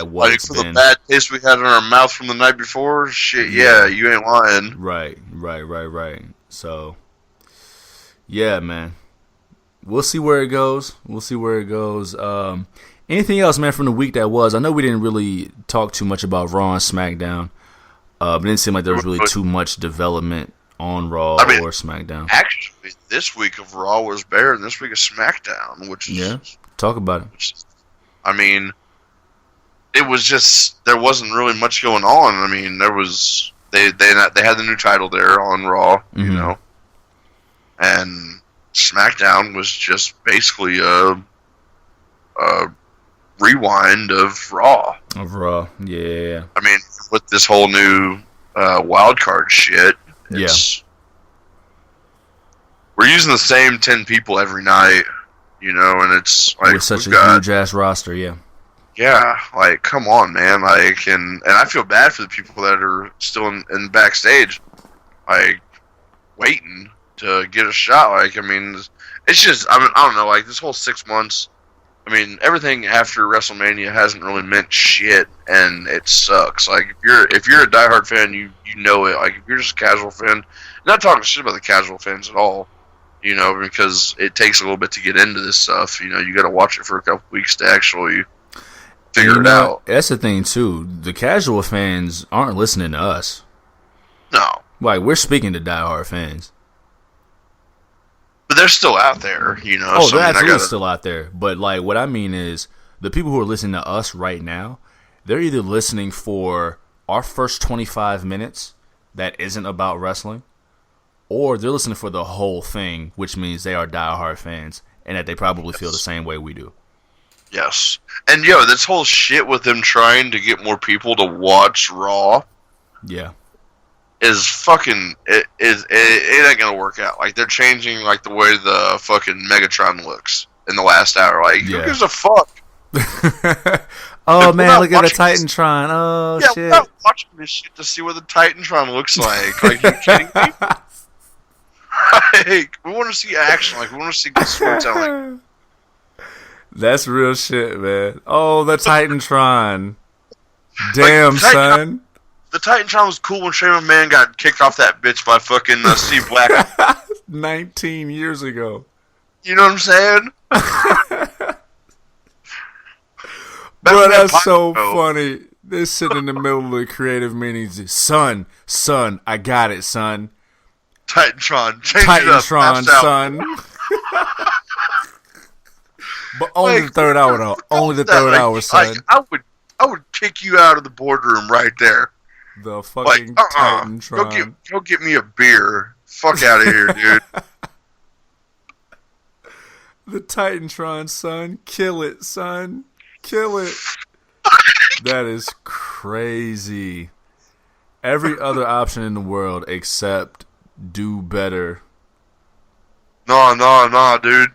what it's been. The bad taste we had in our mouth from the night before, shit, yeah, you ain't lying. Right. So, yeah, man, we'll see where it goes. Anything else, man, from the week that was? I know we didn't really talk too much about Raw and SmackDown, but it didn't seem like there was really too much development on Raw or SmackDown. Actually, this week of Raw was better than this week of SmackDown, which is talk about it. I mean, it was just there wasn't really much going on. I mean, there was they had the new title there on Raw, you know, and SmackDown was just basically a rewind of Raw. Yeah. I mean, with this whole new wild card shit. We're using the same 10 people every night, you know, and it's like with such a huge ass roster, Yeah, like, come on, man. Like, and I feel bad for the people that are still in backstage, like, waiting to get a shot. Like, I mean, it's just, I don't know, like, this whole 6 months, I mean, everything after WrestleMania hasn't really meant shit, and it sucks. Like, if you're a diehard fan, you know it. Like, if you're just a casual fan, not talking shit about the casual fans at all, you know, because it takes a little bit to get into this stuff. You know, you got to watch it for a couple weeks to actually figure it out. That's the thing too. The casual fans aren't listening to us. No, like we're speaking to diehard fans, but they're still out there. You know, oh, so they're absolutely still out there. But like, what I mean is, the people who are listening to us right now, they're either listening for our first 25 minutes that isn't about wrestling, or they're listening for the whole thing, which means they are diehard fans and that they probably feel the same way we do. Yes. And, this whole shit with them trying to get more people to watch Raw. Yeah. Is fucking... It ain't gonna work out. Like, they're changing, like, the way the fucking Megatron looks in the last hour. Like, who gives a fuck? Oh, man, look at the Titantron. Oh, shit. We're not watching this shit to see what the Titantron looks like. Like, you kidding me? Like, we want to see action. Like, we want to see good storytelling. That's real shit, man. Oh, the Titantron. Damn, son. The Titantron was cool when Shane McMahon got kicked off that bitch by fucking Steve Black. 19 years ago. You know what I'm saying? Bro, that's so funny. They're sitting in the middle of the creative meetings. Son, I got it, son. Titantron, Titantron, son. But only the third hour, though. Only the third hour, son. Like, I would kick you out of the boardroom right there. The fucking Titantron. Go get me a beer. Fuck out of here, dude. The Titantron, son. Kill it, son. Kill it. That is crazy. Every other option in the world except do better. No, dude.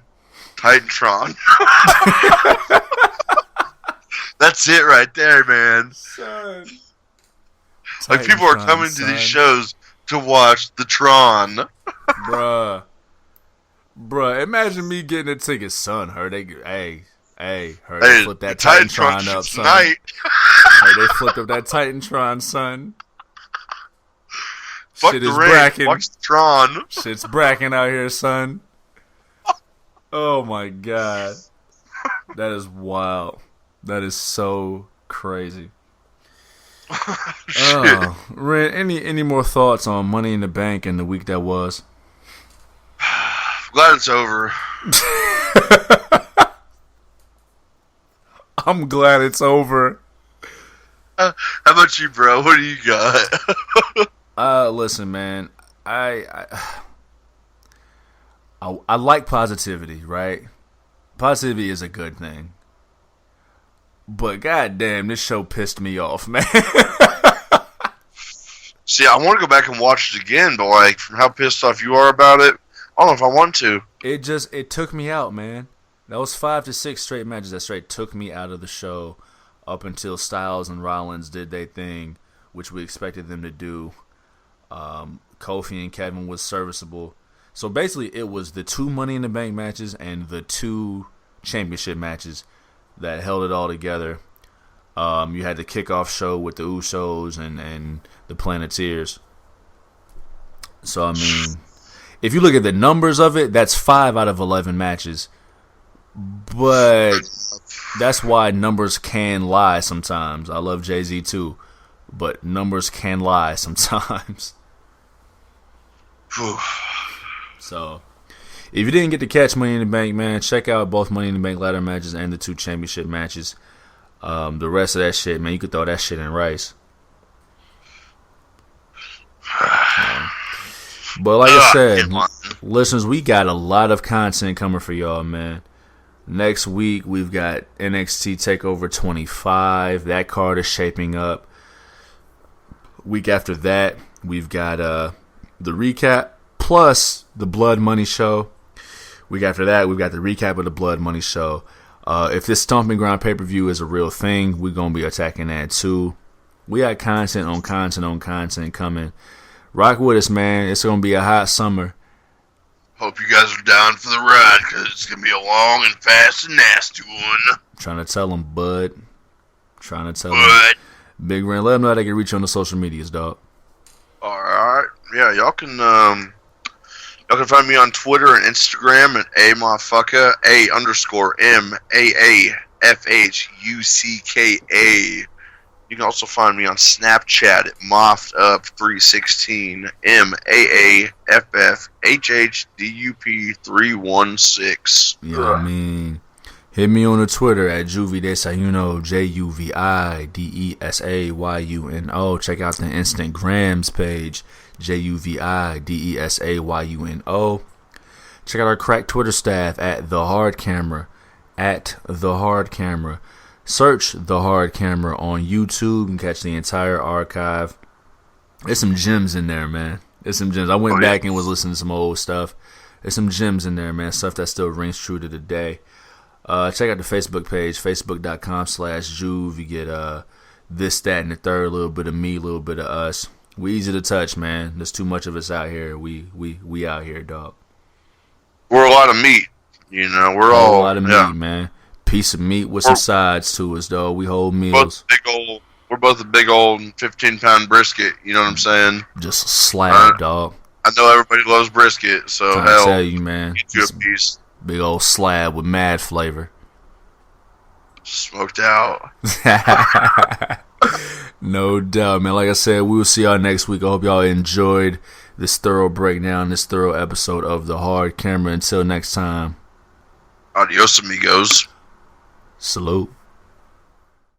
Titantron. That's it right there, man. Son. Like, people are coming to these shows to watch the Tron. Bruh, imagine me getting a ticket, son. They flipped that Titantron up, son. Hey, they flipped up that Titantron, son. Fuck shit the is rain. Bracking. Watch the Tron. Shit's bracking out here, son. Oh my god. That is wild. That is so crazy. Ren, any more thoughts on Money in the Bank and the week that was? Glad it's over. I'm glad it's over. How about you, bro? What do you got? Listen, man. I like positivity, right? Positivity is a good thing. But goddamn, this show pissed me off, man. See, I want to go back and watch it again, but like, from how pissed off you are about it, I don't know if I want to. It took me out, man. That was 5 to 6 straight matches that straight took me out of the show up until Styles and Rollins did their thing, which we expected them to do. Kofi and Kevin was serviceable. So basically, it was the 2 Money in the Bank matches and the 2 championship matches that held it all together. You had the kickoff show with the Usos and the Planeteers. So, I mean, if you look at the numbers of it, that's 5 out of 11 matches. But that's why numbers can lie sometimes. I love Jay-Z too, but numbers can lie sometimes. So, if you didn't get to catch Money in the Bank, man, check out both Money in the Bank ladder matches and the 2 championship matches. The rest of that shit, man, you could throw that shit in rice. But like I said, listeners, we got a lot of content coming for y'all, man. Next week, we've got NXT TakeOver 25. That card is shaping up. Week after that, we've got the recap plus the Blood Money show. Week after that, we've got the recap of the Blood Money show. If this Stomping Ground pay-per-view is a real thing, we're going to be attacking that too. We got content on content on content coming. Rock with us, man. It's going to be a hot summer. Hope you guys are down for the ride, because it's going to be a long and fast and nasty one. Trying to tell them, bud. Trying to tell them. Big Ren, let them know how they can reach you on the social medias, dog. Alright. Yeah, y'all can find me on Twitter and Instagram at @motherfucker, _MAAFHUCKA. You can also find me on Snapchat at MoffedUp316, MAAFFHHDUP316. Yeah, I mean, hit me on the Twitter at Juvi Desayuno, JUVIDESAYUNO. Check out the Instagrams page, JUVIDESAYUNO. Check out our crack Twitter staff at The Hard Camera, Search The Hard Camera on YouTube and catch the entire archive. There's some gems in there, man. There's some gems. I went back and was listening to some old stuff. There's some gems in there, man. Stuff that still rings true to today. Check out the Facebook page, facebook.com/Juv. You get this, that, and the third. A little bit of me, a little bit of us. We easy to touch, man. There's too much of us out here. We out here, dog. We're a lot of meat. You know, we're all a lot of meat, man. Piece of meat with some sides to us, though. We hold meals. We're both a big old 15-pound brisket. You know what I'm saying? Just a slab, dog. I know everybody loves brisket, so I tell you, man. Get you a piece. Big old slab with mad flavor. Smoked out. No doubt, man. Like I said, we will see y'all next week. I hope y'all enjoyed this thorough breakdown, this thorough episode of The Hard Camera. Until next time. Adios, amigos. Salute.